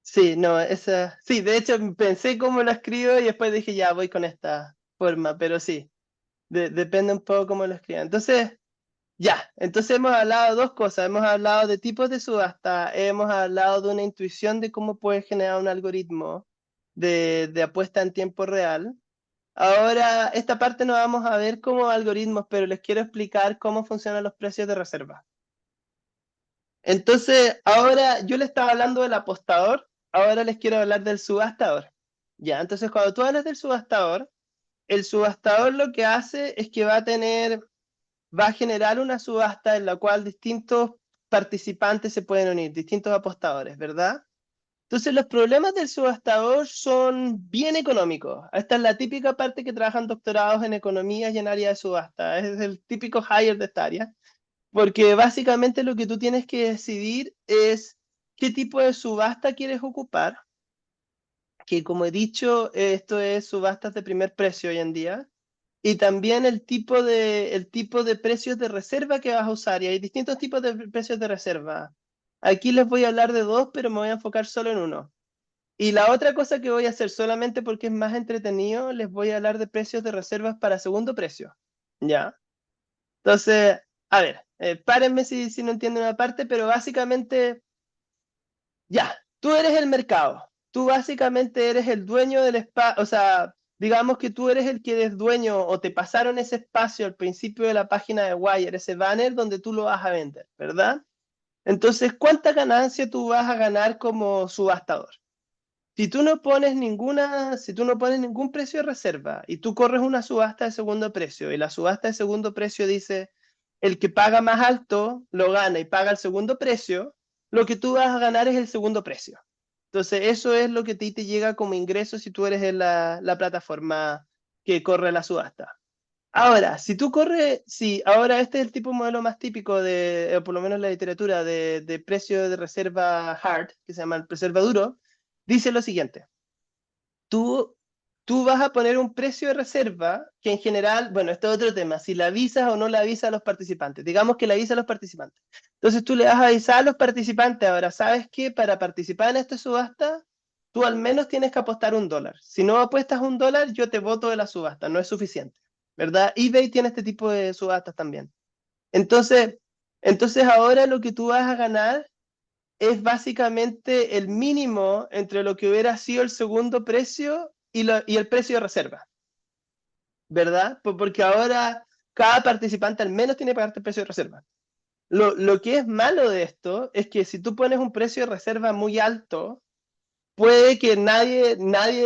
Sí, no, sí, de hecho pensé cómo lo escribo y después dije, ya voy con esta forma, pero sí, depende un poco cómo lo escriba. Entonces, entonces hemos hablado de dos cosas, hemos hablado de tipos de subasta, hemos hablado de una intuición de cómo puedes generar un algoritmo de apuesta en tiempo real. Ahora, esta parte no vamos a ver como algoritmos, pero les quiero explicar cómo funcionan los precios de reserva. Entonces, ahora yo le estaba hablando del apostador, ahora les quiero hablar del subastador. Ya, entonces cuando tú hablas del subastador, el subastador lo que hace es que va a generar una subasta en la cual distintos participantes se pueden unir, distintos apostadores, ¿verdad? Entonces los problemas del subastador son bien económicos. Esta es la típica parte que trabajan doctorados en economía y en área de subasta. Es el típico hire de esta área. Porque básicamente lo que tú tienes que decidir es qué tipo de subasta quieres ocupar, que como he dicho, esto es subastas de primer precio hoy en día, y también el tipo de precios de reserva que vas a usar, y hay distintos tipos de precios de reserva. Aquí les voy a hablar de dos, pero me voy a enfocar solo en uno. Y la otra cosa que voy a hacer solamente porque es más entretenido, les voy a hablar de precios de reservas para segundo precio. ¿Ya? Entonces, a ver, párenme si no entienden una parte, pero básicamente, tú eres el mercado. Tú básicamente eres el dueño del espacio, o sea, digamos que tú eres el que eres dueño o te pasaron ese espacio al principio de la página de Wire, ese banner donde tú lo vas a vender, ¿verdad? Entonces, ¿cuánta ganancia tú vas a ganar como subastador? Si tú no pones si tú no pones ningún precio de reserva y tú corres una subasta de segundo precio y la subasta de segundo precio dice el que paga más alto lo gana y paga el segundo precio, lo que tú vas a ganar es el segundo precio. Entonces eso es lo que a ti te llega como ingreso si tú eres en la plataforma que corre la subasta. Ahora, si tú corres, sí, ahora este es el tipo de modelo más típico de, por lo menos en la literatura, de precio de reserva hard, que se llama el reserva duro, dice lo siguiente. Tú, tú vas a poner un precio de reserva que en general, bueno, este es otro tema, si la avisas o no la avisas a los participantes. Digamos que la avisas a los participantes. Entonces tú le vas a avisar a los participantes, ahora, ¿sabes qué? Para participar en esta subasta, tú al menos tienes que apostar $1. Si no apuestas $1, yo te voto de la subasta, no es suficiente, ¿verdad? eBay tiene este tipo de subastas también. Entonces, entonces ahora lo que tú vas a ganar es básicamente el mínimo entre lo que hubiera sido el segundo precio y el precio de reserva, ¿verdad? Porque ahora cada participante al menos tiene que pagarte el precio de reserva. Lo que es malo de esto es que si tú pones un precio de reserva muy alto, puede que nadie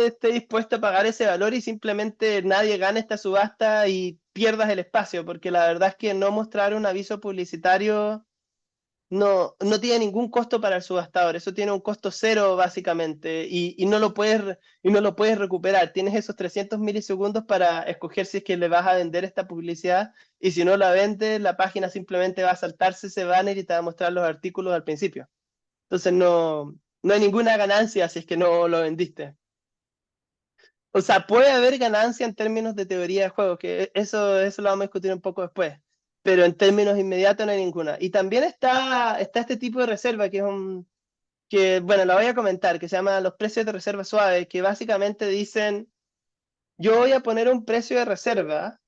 esté dispuesto a pagar ese valor y simplemente nadie gane esta subasta y pierdas el espacio, porque la verdad es que no mostrar un aviso publicitario no tiene ningún costo para el subastador, eso tiene un costo cero básicamente y no lo puedes recuperar. Tienes esos 300 milisegundos para escoger si es que le vas a vender esta publicidad y si no la vendes, la página simplemente va a saltarse ese banner y te va a mostrar los artículos al principio. Entonces no hay ninguna ganancia si es que no lo vendiste. O sea, puede haber ganancia en términos de teoría de juego, que eso lo vamos a discutir un poco después, pero en términos inmediatos no hay ninguna. Y también está este tipo de reserva, bueno, la voy a comentar, que se llama los precios de reserva suave, que básicamente dicen, yo voy a poner un precio de reserva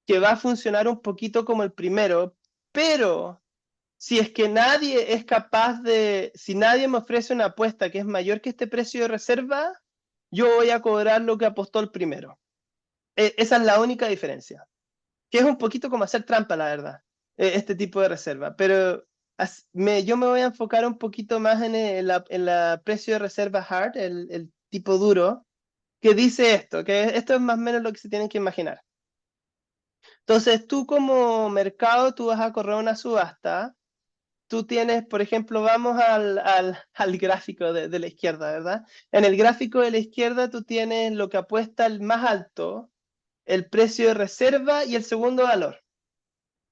que va a funcionar un poquito como el primero, pero si es que nadie es capaz si nadie me ofrece una apuesta que es mayor que este precio de reserva, yo voy a cobrar lo que apostó el primero. Esa es la única diferencia, que es un poquito como hacer trampa, la verdad, este tipo de reserva. Pero yo me voy a enfocar un poquito más en la precio de reserva hard, el tipo duro, que dice esto, que esto es más o menos lo que se tienen que imaginar. Entonces, tú como mercado, tú vas a correr una subasta. Tú tienes, por ejemplo, vamos al gráfico de la izquierda, ¿verdad? En el gráfico de la izquierda tú tienes lo que apuesta el más alto, el precio de reserva y el segundo valor.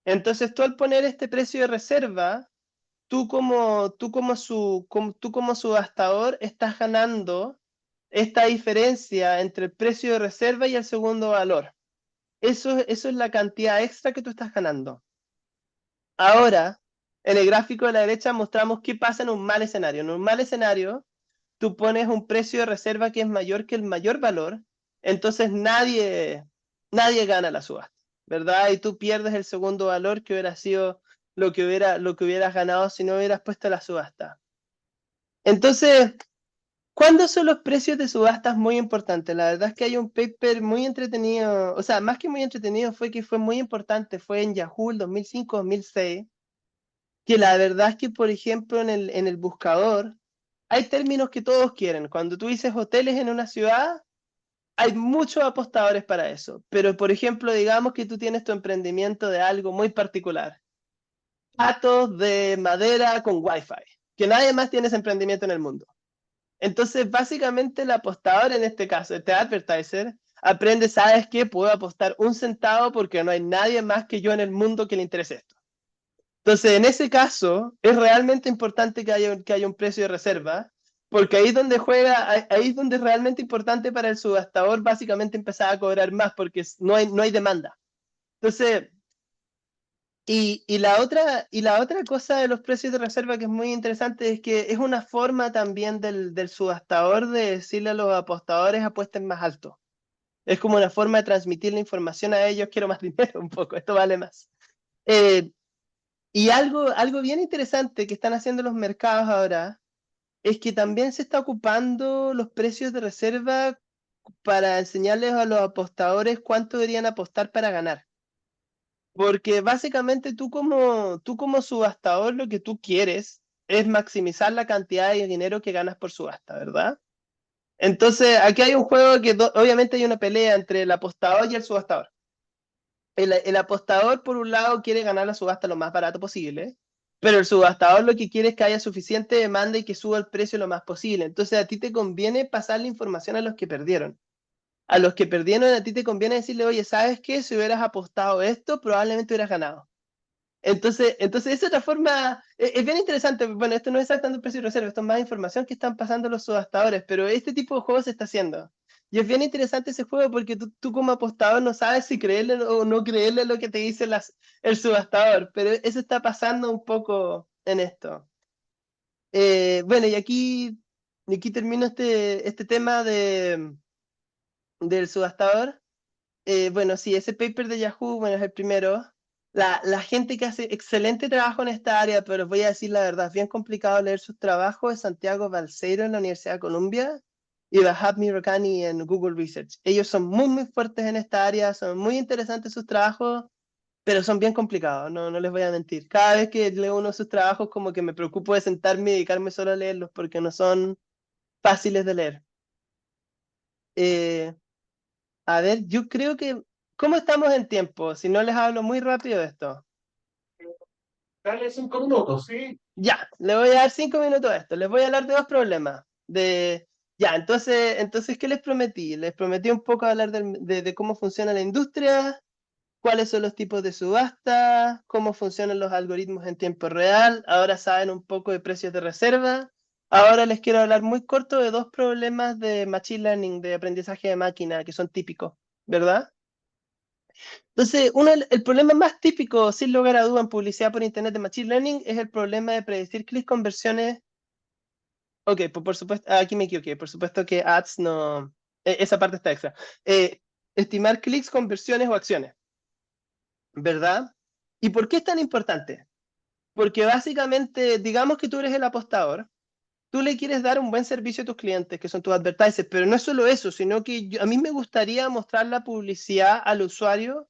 Entonces, tú al poner este precio de reserva, tú como subastador estás ganando esta diferencia entre el precio de reserva y el segundo valor. Eso es la cantidad extra que tú estás ganando. Ahora, en el gráfico de la derecha mostramos qué pasa en un mal escenario. En un mal escenario, tú pones un precio de reserva que es mayor que el mayor valor, entonces nadie gana la subasta, ¿verdad? Y tú pierdes el segundo valor que hubiera sido lo que hubieras ganado si no hubieras puesto la subasta. Entonces, ¿cuándo son los precios de subastas muy importantes? La verdad es que hay un paper muy entretenido, o sea, más que muy entretenido, fue muy importante, fue en Yahoo el 2005-2006, que la verdad es que, por ejemplo, en el buscador hay términos que todos quieren. Cuando tú dices hoteles en una ciudad, hay muchos apostadores para eso. Pero, por ejemplo, digamos que tú tienes tu emprendimiento de algo muy particular. Platos de madera con Wi-Fi, que nadie más tiene ese emprendimiento en el mundo. Entonces, básicamente, el apostador, en este caso, este advertiser, aprende, ¿sabes qué? Puedo apostar un centavo porque no hay nadie más que yo en el mundo que le interese esto. Entonces, en ese caso, es realmente importante que haya un precio de reserva, porque ahí es donde ahí es donde es realmente importante para el subastador básicamente empezar a cobrar más, porque no hay demanda. Entonces, y la otra cosa de los precios de reserva que es muy interesante es que es una forma también del subastador de decirle a los apostadores apuesten más alto. Es como una forma de transmitir la información a ellos, quiero más dinero un poco, esto vale más. Eh, Y algo bien interesante que están haciendo los mercados ahora es que también se está ocupando los precios de reserva para enseñarles a los apostadores cuánto deberían apostar para ganar. Porque básicamente tú como subastador lo que tú quieres es maximizar la cantidad de dinero que ganas por subasta, ¿verdad? Entonces, aquí hay un juego que obviamente hay una pelea entre el apostador y el subastador. El apostador, por un lado, quiere ganar la subasta lo más barato posible, pero el subastador lo que quiere es que haya suficiente demanda y que suba el precio lo más posible. Entonces, a ti te conviene pasar la información a los que perdieron. A los que perdieron, a ti te conviene decirle, oye, ¿sabes qué? Si hubieras apostado esto, probablemente hubieras ganado. Entonces es otra forma, es bien interesante. Bueno, esto no es exactamente un precio de reserva, esto es más información que están pasando los subastadores, pero este tipo de juego se está haciendo. Y es bien interesante ese juego porque tú como apostador no sabes si creerle o no creerle lo que te dice el subastador, pero eso está pasando un poco en esto. Bueno, y aquí termino este tema del subastador. Bueno, sí, ese paper de Yahoo, bueno, es el primero. La gente que hace excelente trabajo en esta área, pero os voy a decir la verdad, es bien complicado leer sus trabajos, es Santiago Balseiro en la Universidad de Columbia y Vahab Mirokani en Google Research. Ellos son muy, muy fuertes en esta área, son muy interesantes sus trabajos, pero son bien complicados, no les voy a mentir. Cada vez que leo uno de sus trabajos, como que me preocupo de sentarme y dedicarme solo a leerlos porque no son fáciles de leer. Eh, A ver, yo creo que, ¿cómo estamos en tiempo? Si no les hablo muy rápido de esto. Dale 5 minutos, ¿sí? Ya, le voy a dar 5 minutos a esto. Les voy a hablar de dos problemas. Ya, entonces, ¿qué les prometí? Les prometí un poco hablar de cómo funciona la industria, cuáles son los tipos de subasta, cómo funcionan los algoritmos en tiempo real. Ahora saben un poco de precios de reserva. Ahora les quiero hablar muy corto de dos problemas de machine learning, de aprendizaje de máquina, que son típicos, ¿verdad? Entonces, el problema más típico, sin lugar a duda, en publicidad por Internet de Machine Learning es el problema de predecir clic conversiones. Ok, por supuesto, aquí me equivoqué, por supuesto que ads no, esa parte está extra. Estimar clics, conversiones o acciones, ¿verdad? ¿Y por qué es tan importante? Porque básicamente, digamos que tú eres el apostador, tú le quieres dar un buen servicio a tus clientes, que son tus advertisers, pero no es solo eso, sino que a mí me gustaría mostrar la publicidad al usuario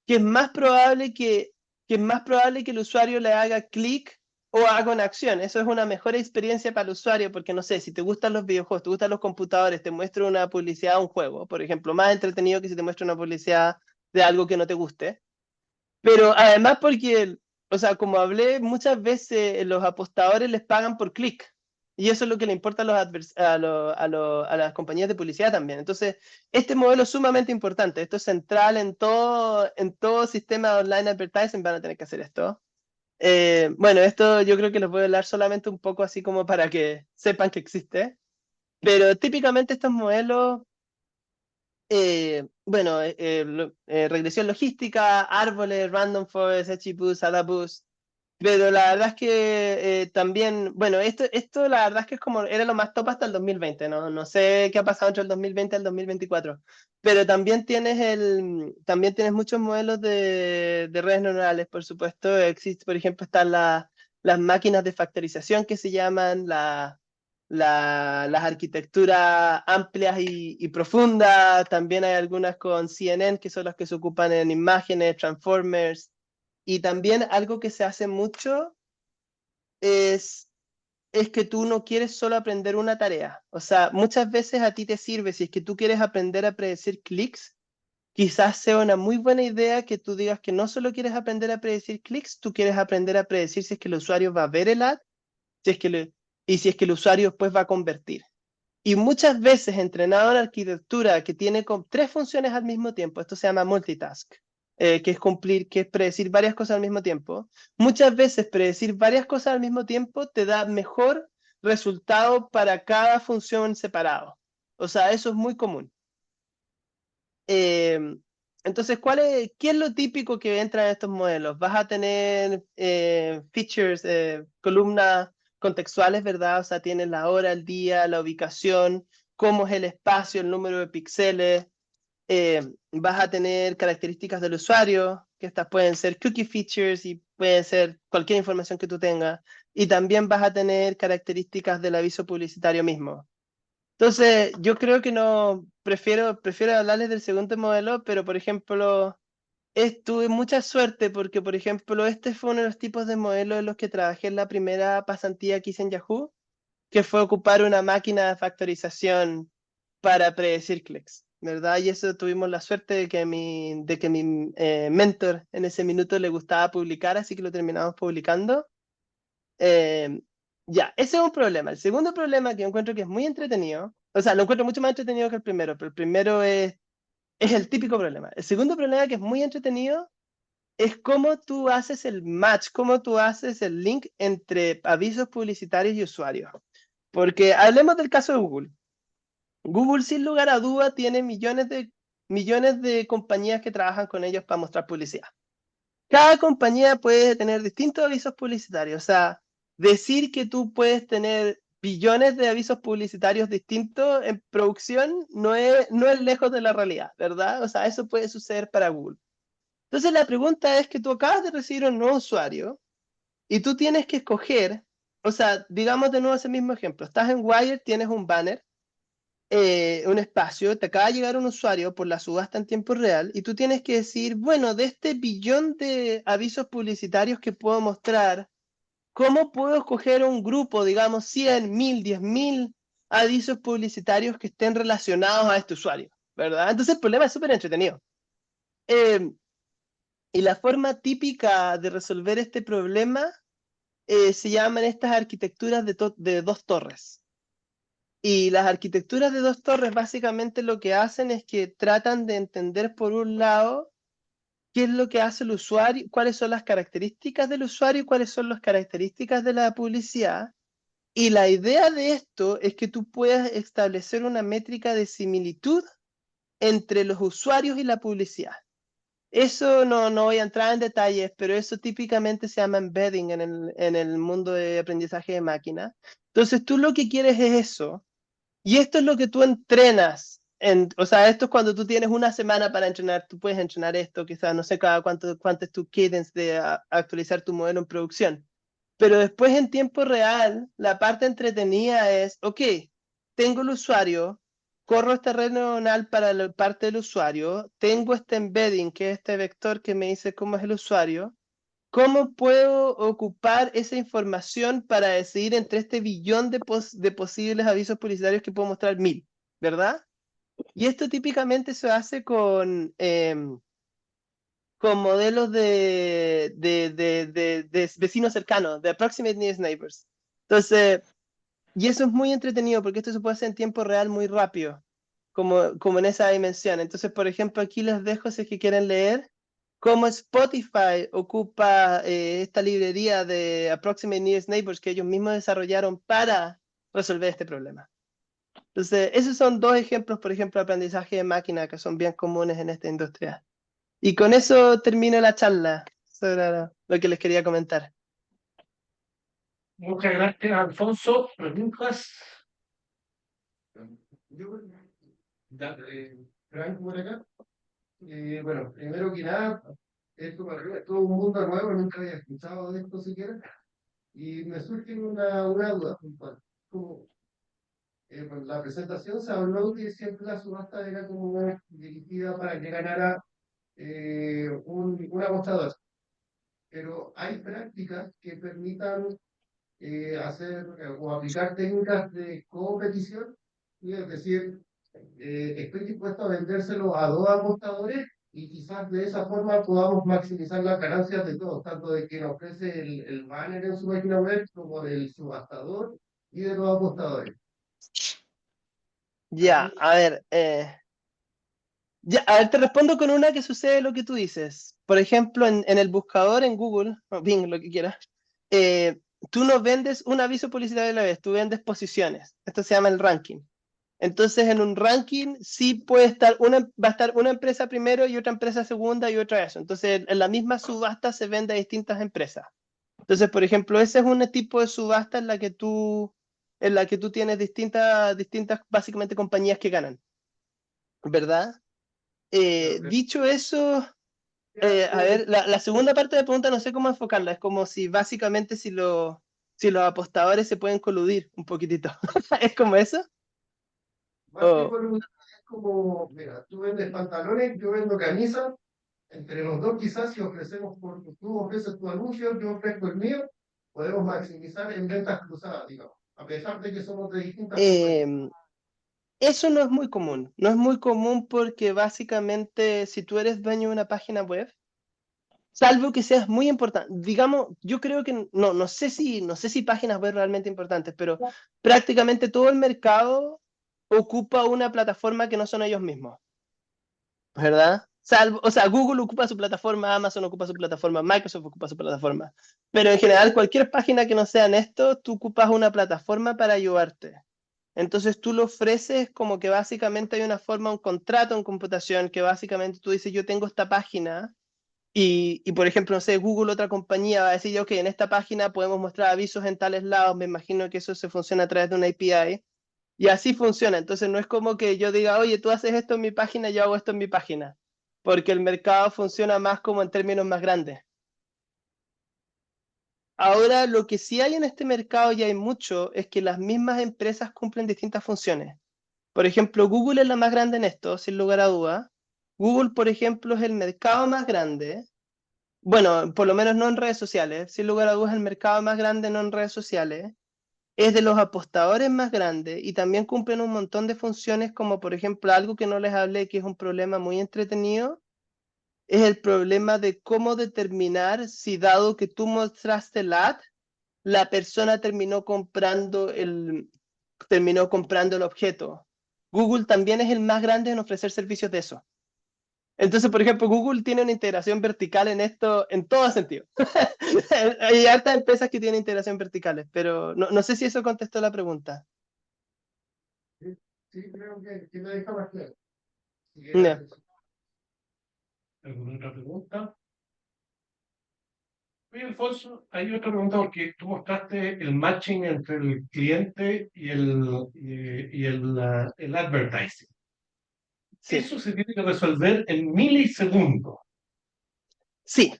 que es más probable que es más probable que el usuario le haga clic o haga una acción. Eso es una mejor experiencia para el usuario porque, no sé, si te gustan los videojuegos, te gustan los computadores, te muestro una publicidad de un juego, por ejemplo, más entretenido que si te muestro una publicidad de algo que no te guste. Pero además porque, o sea, como hablé, muchas veces los apostadores les pagan por clic. Y eso es lo que le importa a las compañías de publicidad también. Entonces, este modelo es sumamente importante. Esto es central en todo sistema de online advertising. Van a tener que hacer esto. Bueno, esto yo creo que les voy a hablar solamente un poco así como para que sepan que existe. Pero típicamente estos modelos bueno, regresión logística, árboles, random forest, XGBoost, AdaBoost, pero la verdad es que también, bueno, esto la verdad es que es como, era lo más top hasta el 2020, ¿no? No sé qué ha pasado entre el 2020 y el 2024, pero también tienes muchos modelos de redes neuronales, por supuesto, existe, por ejemplo, están las máquinas de factorización que se llaman las arquitecturas amplias y profundas. También hay algunas con CNN, que son las que se ocupan en imágenes, transformers. Y también algo que se hace mucho es, es que tú no quieres solo aprender una tarea. O sea, muchas veces a ti te sirve, si es que tú quieres aprender a predecir clics, quizás sea una muy buena idea que tú digas que no solo quieres aprender a predecir clics, tú quieres aprender a predecir si es que el usuario va a ver el ad, si es que y si es que el usuario después va a convertir. Y muchas veces entrenado en arquitectura que tiene tres funciones al mismo tiempo, esto se llama multitask, que es predecir varias cosas al mismo tiempo. Muchas veces predecir varias cosas al mismo tiempo te da mejor resultado para cada función separado. O sea, eso es muy común. Eh, entonces, ¿qué es lo típico que entra en estos modelos? Vas a tener features, columnas contextuales, ¿verdad? O sea, tienes la hora, el día, la ubicación, cómo es el espacio, el número de píxeles. Vas a tener características del usuario, que estas pueden ser cookie features y pueden ser cualquier información que tú tengas. Y también vas a tener características del aviso publicitario mismo. Entonces, yo creo que no, prefiero hablarles del segundo modelo, pero por ejemplo, tuve mucha suerte porque, por ejemplo, este fue uno de los tipos de modelos en los que trabajé en la primera pasantía que hice en Yahoo, que fue ocupar una máquina de factorización para predecir clics, ¿verdad? Y eso tuvimos la suerte de que mi mentor en ese minuto le gustaba publicar, así que lo terminamos publicando. Eh, ya, ese es un problema. El segundo problema que yo encuentro que es muy entretenido, o sea, lo encuentro mucho más entretenido que el primero, pero el primero es el típico problema. El segundo problema que es muy entretenido es cómo tú haces el match, cómo tú haces el link entre avisos publicitarios y usuarios. Porque hablemos del caso de Google. Google, sin lugar a duda, tiene millones de compañías que trabajan con ellos para mostrar publicidad. Cada compañía puede tener distintos avisos publicitarios. O sea, decir que tú puedes tener billones de avisos publicitarios distintos en producción no es lejos de la realidad, ¿verdad? O sea, eso puede suceder para Google. Entonces, la pregunta es que tú acabas de recibir un nuevo usuario y tú tienes que escoger, o sea, digamos de nuevo ese mismo ejemplo. Estás en Wire, tienes un banner, un espacio, te acaba de llegar un usuario por la subasta en tiempo real y tú tienes que decir, bueno, de este billón de avisos publicitarios que puedo mostrar, ¿cómo puedo escoger un grupo, digamos, 100, 1000, 10.000 avisos publicitarios que estén relacionados a este usuario? ¿Verdad? Entonces el problema es súper entretenido. Eh, y la forma típica de resolver este problema se llaman estas arquitecturas de dos torres. Y las arquitecturas de dos torres básicamente lo que hacen es que tratan de entender por un lado qué es lo que hace el usuario, cuáles son las características del usuario y cuáles son las características de la publicidad. Y la idea de esto es que tú puedas establecer una métrica de similitud entre los usuarios y la publicidad. Eso no voy a entrar en detalles, pero eso típicamente se llama embedding en el mundo de aprendizaje de máquina. Entonces tú lo que quieres es eso, y esto es lo que tú entrenas. O sea, esto es cuando tú tienes una semana para entrenar, tú puedes entrenar esto, quizás no sé cada cuánto es tu cadence de actualizar tu modelo en producción. Pero después en tiempo real, la parte entretenida es, ok, tengo el usuario, corro este red neuronal para la parte del usuario, tengo este embedding, que es este vector que me dice cómo es el usuario, ¿cómo puedo ocupar esa información para decidir entre este billón de posibles avisos publicitarios que puedo mostrar 1000, ¿verdad? Y esto típicamente se hace con modelos de vecinos cercanos, de approximate nearest neighbors. Entonces, y eso es muy entretenido porque esto se puede hacer en tiempo real muy rápido, como en esa dimensión. Entonces, por ejemplo, aquí les dejo si es que quieren leer cómo Spotify ocupa esta librería de Approximate Nearest Neighbors que ellos mismos desarrollaron para resolver este problema. Entonces, esos son dos ejemplos, por ejemplo, de aprendizaje de máquina que son bien comunes en esta industria. Y con eso termino la charla sobre lo que les quería comentar. Muchas gracias, Alfonso. Preguntas. Yo, Frank, por acá. Bueno, primero que nada, esto para mí es todo un mundo nuevo, nunca había escuchado de esto siquiera, y me surge una duda puntual. Como, en la presentación se habló que siempre la subasta era como dirigida para que ganara un apostador, pero hay prácticas que permitan hacer o aplicar técnicas de competición, y es decir, estoy dispuesto a vendérselo a dos apostadores y quizás de esa forma podamos maximizar las ganancias de todos, tanto de quien ofrece el banner en su página web como del subastador y de los apostadores. Ya, Ahí, a ver, ya, a ver, te respondo con una que sucede lo que tú dices. Por ejemplo, en el buscador en Google, o Bing, lo que quieras, tú no vendes un aviso publicitario a la vez, tú vendes posiciones. Esto se llama el ranking. Entonces, en un ranking sí va a estar una empresa primero y otra empresa segunda y otra eso. Entonces, en la misma subasta se vende a distintas empresas. Entonces, por ejemplo, ese es un tipo de subasta en la que tú tienes distintas, básicamente, compañías que ganan, ¿verdad? Dicho eso, a ver, la segunda parte de la pregunta no sé cómo enfocarla. Es como si básicamente si los apostadores se pueden coludir un poquitito. ¿Es como eso? más que Oh, por un, es como, mira, tú vendes pantalones, yo vendo camisas, entre los dos quizás si ofrecemos, tú ofreces tu anuncio, yo ofrezco el mío, podemos maximizar en ventas cruzadas, digamos, a pesar de que somos de distintas compañías. em, Eso no es muy común. No es muy común porque básicamente si tú eres dueño de una página web, salvo que seas muy importante, digamos, yo creo que no sé si páginas web realmente importantes, pero prácticamente todo el mercado ocupa una plataforma que no son ellos mismos, ¿verdad? Salvo, o sea, Google ocupa su plataforma, Amazon ocupa su plataforma, Microsoft ocupa su plataforma, pero en general cualquier página que no sean esto, tú ocupas una plataforma para ayudarte. Entonces tú lo ofreces como que básicamente hay una forma, un contrato en computación que básicamente tú dices, yo tengo esta página y, por ejemplo, no sé, Google, otra compañía, va a decir, ok, en esta página podemos mostrar avisos en tales lados, me imagino que eso se funciona a través de una API, y así funciona. Entonces no es como que yo diga, oye, tú haces esto en mi página, yo hago esto en mi página, porque el mercado funciona más como en términos más grandes. Ahora, lo que sí hay en este mercado, y hay mucho, es que las mismas empresas cumplen distintas funciones. Por ejemplo, Google es la más grande en esto, sin lugar a dudas. Google, por ejemplo, es el mercado más grande. Bueno, por lo menos no en redes sociales, sin lugar a dudas el mercado más grande no en redes sociales, es de los apostadores más grandes y también cumplen un montón de funciones como por ejemplo algo que no les hablé que es un problema muy entretenido, es el problema de cómo determinar si dado que tú mostraste el ad, la persona terminó comprando el objeto. Google también es el más grande en ofrecer servicios de eso. Entonces, por ejemplo, Google tiene una integración vertical en esto en todo sentido. Hay hartas empresas que tienen integración verticales, pero no sé si eso contestó la pregunta. Sí, sí, creo que lo deja más claro. Si No. ¿alguna otra pregunta? Oye, Alfonso, hay otra pregunta porque tú mostraste el matching entre el cliente y el advertising. Sí, Eso se tiene que resolver en milisegundos. sí,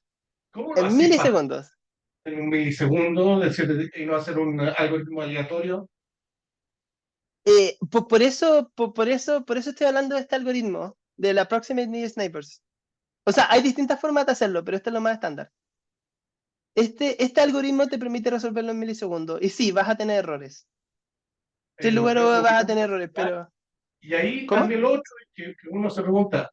¿Cómo lo en haces para milisegundos. en un milisegundo decir, y no hacer un algoritmo aleatorio? Por eso estoy hablando de este algoritmo, del Approximate Nearest Neighbors. O sea, hay distintas formas de hacerlo, pero este es lo más estándar. Este algoritmo te permite resolverlo en milisegundos. Y sí, vas a tener errores. Sin lugar a Pero, dudas vas a tener errores, pero... y ahí ¿Cómo? también lo otro, que uno se pregunta,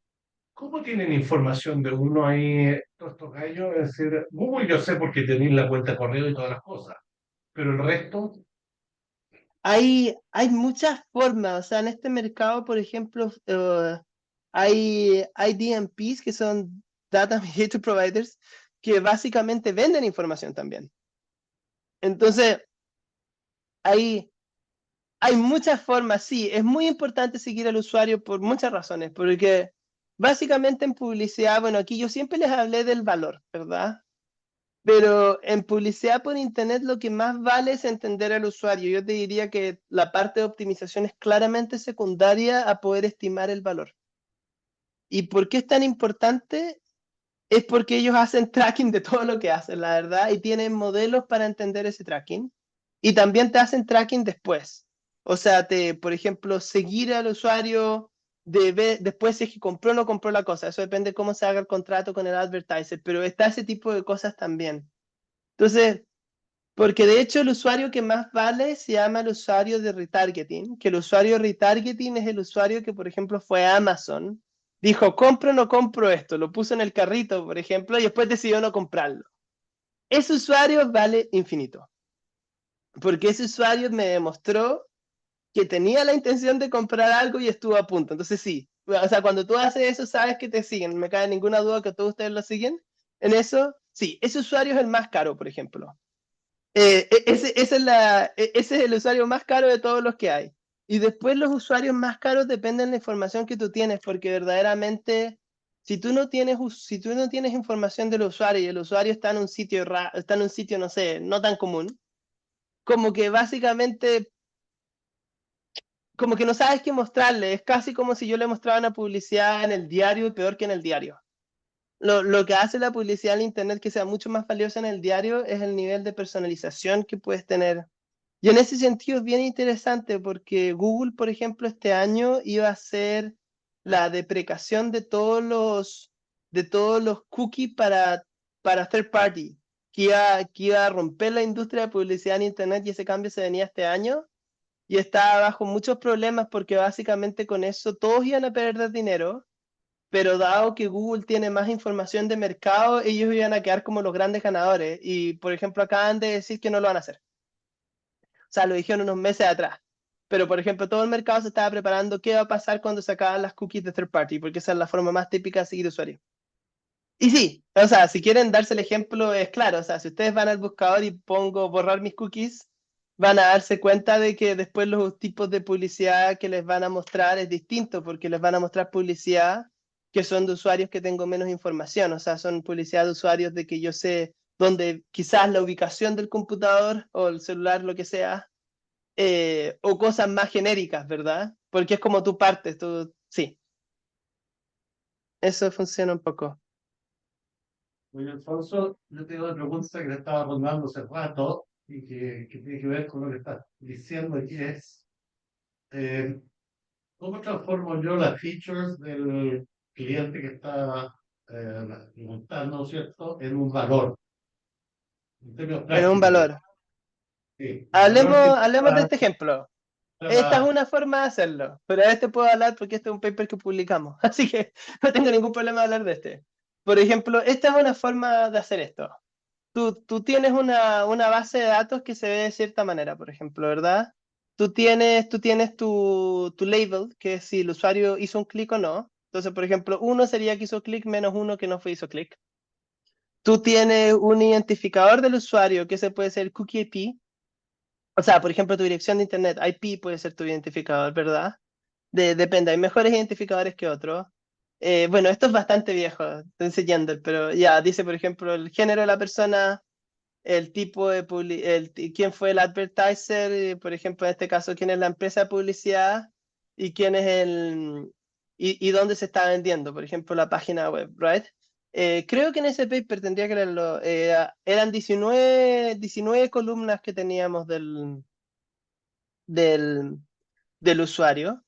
¿cómo tienen información de uno ahí, todos estos gallos? Es decir, Google yo sé porque tenéis la cuenta de correo y todas las cosas, pero el resto, Hay muchas formas, o sea, en este mercado, por ejemplo, hay DMPs que son Data Mediator Providers que básicamente venden información también. Entonces, hay, hay muchas formas, sí, es muy importante seguir al usuario por muchas razones, porque básicamente en publicidad, bueno, aquí yo siempre les hablé del valor, ¿verdad? Pero en publicidad por internet lo que más vale es entender al usuario. Yo te diría que la parte de optimización es claramente secundaria a poder estimar el valor. ¿Y por qué es tan importante? Es porque ellos hacen tracking de todo lo que hacen, la verdad, y tienen modelos para entender ese tracking. Y también te hacen tracking después. O sea, por ejemplo, seguir al usuario después si es que compró o no compró la cosa. Eso depende de cómo se haga el contrato con el advertiser, pero está ese tipo de cosas también. Entonces, porque de hecho el usuario que más vale se llama el usuario de retargeting, que el usuario de retargeting es el usuario que, por ejemplo, fue a Amazon, dijo, compro o no compro esto, lo puso en el carrito, por ejemplo, y después decidió no comprarlo. Ese usuario vale infinito, porque ese usuario me demostró que tenía la intención de comprar algo y estuvo a punto. Entonces sí, o sea, cuando tú haces eso, sabes que te siguen, no me cae ninguna duda que todos ustedes lo siguen. En eso, sí, ese usuario es el más caro, por ejemplo. Ese es el usuario más caro de todos los que hay. Y después los usuarios más caros dependen de la información que tú tienes, porque verdaderamente, si tú no tienes información del usuario y el usuario está en un sitio, no sé, no tan común, como que básicamente, como que no sabes qué mostrarle. Es casi como si yo le mostrara una publicidad en el diario y peor que en el diario. Lo que hace la publicidad en internet que sea mucho más valiosa en el diario es el nivel de personalización que puedes tener. Y en ese sentido es bien interesante porque Google, por ejemplo, este año iba a hacer la deprecación de todos los cookies para third party, que iba a romper la industria de publicidad en internet y ese cambio se venía este año. y estaba bajo muchos problemas porque básicamente con eso todos iban a perder dinero, pero dado que Google tiene más información de mercado, ellos iban a quedar como los grandes ganadores. Y, por ejemplo, acaban de decir que no lo van a hacer. O sea, lo dijeron unos meses atrás. Pero, por ejemplo, todo el mercado se estaba preparando qué va a pasar cuando se acaban las cookies de third party, porque esa es la forma más típica de seguir usuarios. Y sí, o sea, si quieren darse el ejemplo, es claro, o sea, si ustedes van al buscador y pongo borrar mis cookies, van a darse cuenta de que después los tipos de publicidad que les van a mostrar es distinto, porque les van a mostrar publicidad que son de usuarios que tengo menos información, o sea, son publicidad de usuarios de que yo sé dónde quizás la ubicación del computador o el celular, lo que sea, o cosas más genéricas, ¿verdad? Porque es como tú partes, tú, sí, eso funciona un poco. Oye, Alfonso, yo tengo una pregunta que le estaba rondando hace rato y que tiene que ver con lo que estás diciendo aquí es, eh, ¿cómo transformo yo las features del cliente que está preguntando, ¿no es cierto?, en un valor, en términos En un prácticos, valor. sí, un valor que Hablemos de este ejemplo. Esta es va, una forma de hacerlo, pero de este puedo hablar porque este es un paper que publicamos, así que no tengo ningún problema de hablar de este. Por ejemplo, esta es una forma de hacer esto. Tú tienes una base de datos que se ve de cierta manera, por ejemplo, ¿verdad? Tú tienes tu label, que es si el usuario hizo un clic o no. Entonces, por ejemplo, uno sería que hizo clic menos uno que no fue hizo clic. Tú tienes un identificador del usuario, que ese puede ser cookie IP. O sea, por ejemplo, tu dirección de internet, IP puede ser tu identificador, ¿verdad? Depende, hay mejores identificadores que otros. Bueno, esto es bastante viejo, estoy enseñando, pero ya, dice, por ejemplo, el género de la persona, el tipo de quién fue el advertiser, por ejemplo, en este caso, quién es la empresa de publicidad y quién es y dónde se está vendiendo, por ejemplo, la página web, ¿right? Creo que en ese paper tendría que leerlo. Eran 19 columnas que teníamos del, del usuario.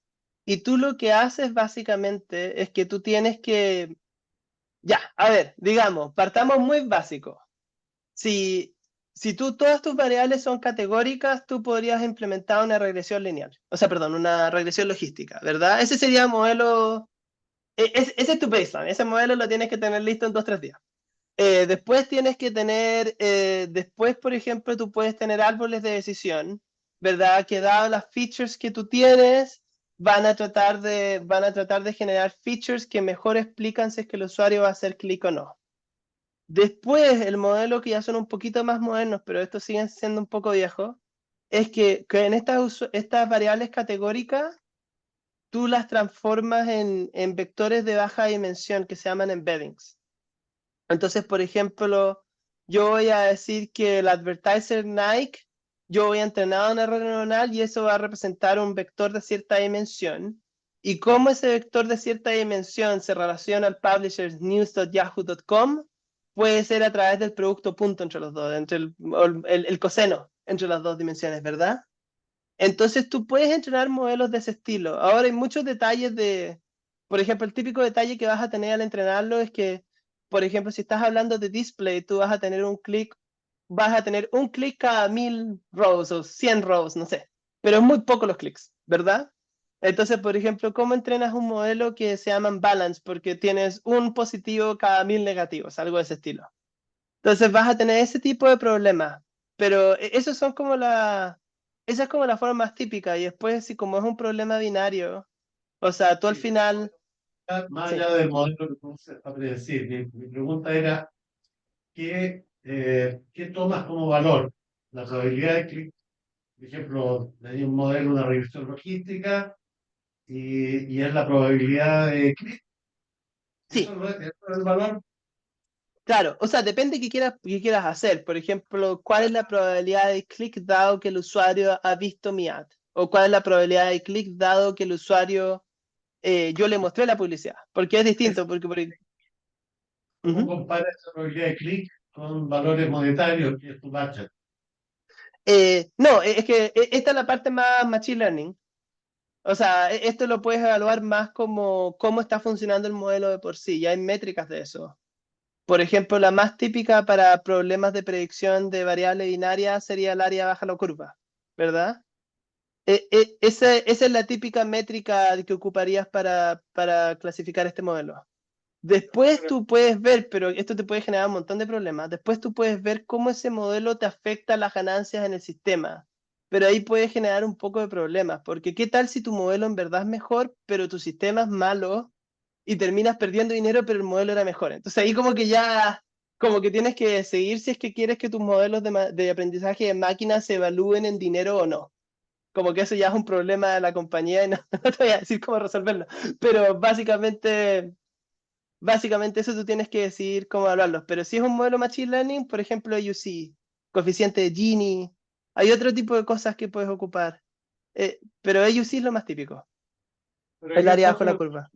Y tú lo que haces básicamente es que tú tienes que, ya, a ver, digamos, partamos muy básico. Si, si todas tus variables son categóricas, tú podrías implementar una regresión lineal. O sea, perdón, una regresión logística, ¿verdad? Ese sería el modelo, ese es tu baseline. Ese modelo lo tienes que tener listo en 2, 3 días. Después tienes que tener, después, por ejemplo, tú puedes tener árboles de decisión, ¿verdad? Que dado las features que tú tienes, van a tratar de generar features que mejor explican si es que el usuario va a hacer clic o no. Después, el modelo que ya son un poquito más modernos, pero estos siguen siendo un poco viejos, es que en estas variables categóricas, tú las transformas en vectores de baja dimensión que se llaman embeddings. Entonces, por ejemplo, yo voy a decir que el advertiser Nike, yo voy a entrenar una red neuronal y eso va a representar un vector de cierta dimensión. Y cómo ese vector de cierta dimensión se relaciona al publisher news.yahoo.com puede ser a través del producto punto entre los dos, entre el coseno entre las dos dimensiones, ¿verdad? Entonces tú puedes entrenar modelos de ese estilo. Ahora hay muchos detalles por ejemplo, el típico detalle que vas a tener al entrenarlo es que, por ejemplo, si estás hablando de display, tú vas a tener un clic cada 1000 rows o 100 rows, no sé, pero es muy poco los clics, ¿verdad? Entonces, por ejemplo, ¿cómo entrenas un modelo que se llaman balance? Porque tienes un positivo cada 1000 negativos, algo de ese estilo. Entonces vas a tener ese tipo de problemas, pero esa es como la forma más típica y después si como es un problema binario, o sea, tú al sí, final, más sí, allá del modelo que tú se está predecir, mi pregunta era, ¿qué tomas como valor? La probabilidad de clic, por ejemplo, hay un modelo, una regresión logística, y es la probabilidad de clic. sí, Eso es el valor. claro, o sea, depende qué quieras hacer. Por ejemplo, ¿cuál es la probabilidad de clic dado que el usuario ha visto mi ad? O ¿cuál es la probabilidad de clic dado que el usuario, yo le mostré la publicidad? Porque es Es distinto, porque. cómo Ujú. compara esa probabilidad de clic con valores monetarios, que es tu budget. No, es que esta es la parte más machine learning. O sea, esto lo puedes evaluar más como cómo está funcionando el modelo de por sí. Ya hay métricas de eso. Por ejemplo, la más típica para problemas de predicción de variable binaria sería el área baja la curva, ¿verdad? Esa es la típica métrica que ocuparías para clasificar este modelo. Después tú puedes ver, pero esto te puede generar un montón de problemas. Después tú puedes ver cómo ese modelo te afecta a las ganancias en el sistema. Pero ahí puede generar un poco de problemas, porque ¿qué tal si tu modelo en verdad es mejor, pero tu sistema es malo y terminas perdiendo dinero, pero el modelo era mejor? Entonces ahí como que ya, como que tienes que seguir si es que quieres que tus modelos de aprendizaje de máquinas se evalúen en dinero o no. Como que eso ya es un problema de la compañía y no, no te voy a decir cómo resolverlo. Pero básicamente eso tú tienes que decidir cómo hablarlos. Pero si es un modelo Machine Learning, por ejemplo, UC, coeficiente de Gini, hay otro tipo de cosas que puedes ocupar. Pero UC es lo más típico, Pero el yo área bajo la encuentro curva.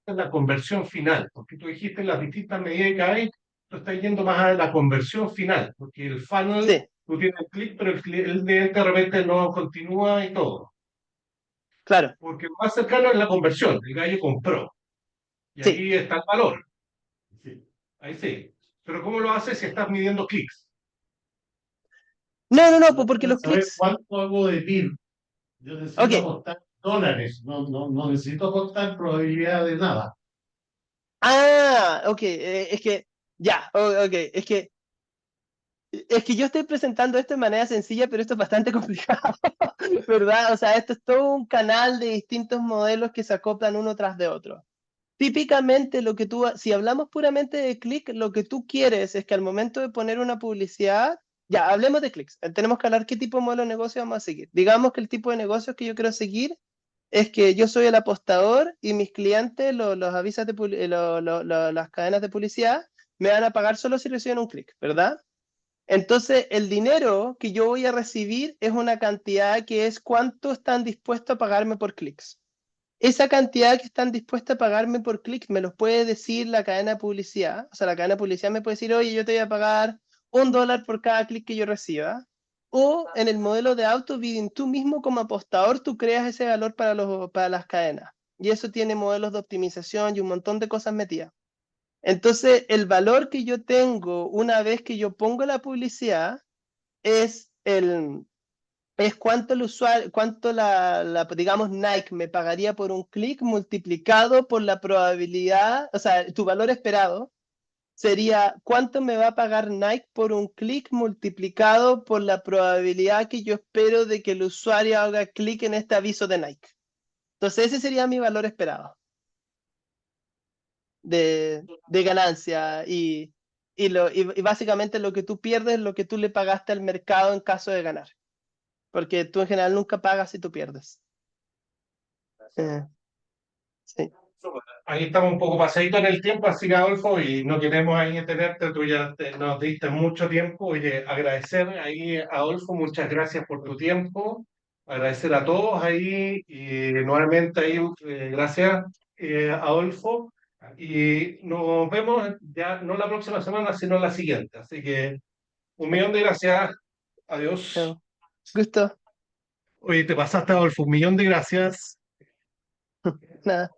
que la conversión final, porque tú dijiste las distintas medidas que hay, tú estás yendo más a la conversión final, porque el funnel, Sí, tú tienes el clic, pero el de repente no continúa y todo. claro, Porque lo más cercano es la conversión, el gallo compró, y sí. ahí está el valor. Sí. Ahí sí. Pero ¿cómo lo haces si estás midiendo clics? No, no, no, Yo porque quiero los saber clics. cuánto hago de PIB. Yo necesito Ok. apostar dólares, no necesito apostar probabilidad de nada. Ok, es que, ya, ok, es que yo estoy presentando esto de manera sencilla, pero esto es bastante complicado, ¿verdad? O sea, esto es todo un canal de distintos modelos que se acoplan uno tras de otro. Típicamente si hablamos puramente de clic, lo que tú quieres es que al momento de poner una publicidad, ya, hablemos de clics, tenemos que hablar qué tipo de modelo de negocio vamos a seguir. Digamos que el tipo de negocio que yo quiero seguir es que yo soy el apostador y mis clientes, los avisas de las cadenas de publicidad, me van a pagar solo si reciben un clic, ¿verdad? Entonces, el dinero que yo voy a recibir es una cantidad que es cuánto están dispuestos a pagarme por clics. Esa cantidad que están dispuestos a pagarme por clics me los puede decir la cadena de publicidad. O sea, la cadena de publicidad me puede decir, oye, yo te voy a pagar $1 por cada clic que yo reciba. O en el modelo de auto-bidding, tú mismo como apostador, tú creas ese valor para las cadenas. Y eso tiene modelos de optimización y un montón de cosas metidas. Entonces, el valor que yo tengo una vez que yo pongo la publicidad es cuánto el usuario, cuánto digamos, Nike me pagaría por un clic multiplicado por la probabilidad, o sea, tu valor esperado sería cuánto me va a pagar Nike por un clic multiplicado por la probabilidad que yo espero de que el usuario haga clic en este aviso de Nike. Entonces, ese sería mi valor esperado de ganancia y básicamente lo que tú pierdes es lo que tú le pagaste al mercado en caso de ganar, porque tú en general nunca pagas si tú pierdes. Eh, sí, Ahí estamos un poco pasaditos en el tiempo, así que Adolfo, y no queremos ahí tenerte, tú ya nos diste mucho tiempo. Oye, agradecer ahí, Adolfo, muchas gracias por tu tiempo, agradecer a todos ahí, y nuevamente ahí, gracias, Adolfo, y nos vemos ya no la próxima semana, sino la siguiente. Así que 1 millón de gracias, adiós. chao. Gusto. Oye, te pasaste, Adolfo, 1 millón de gracias. Nada.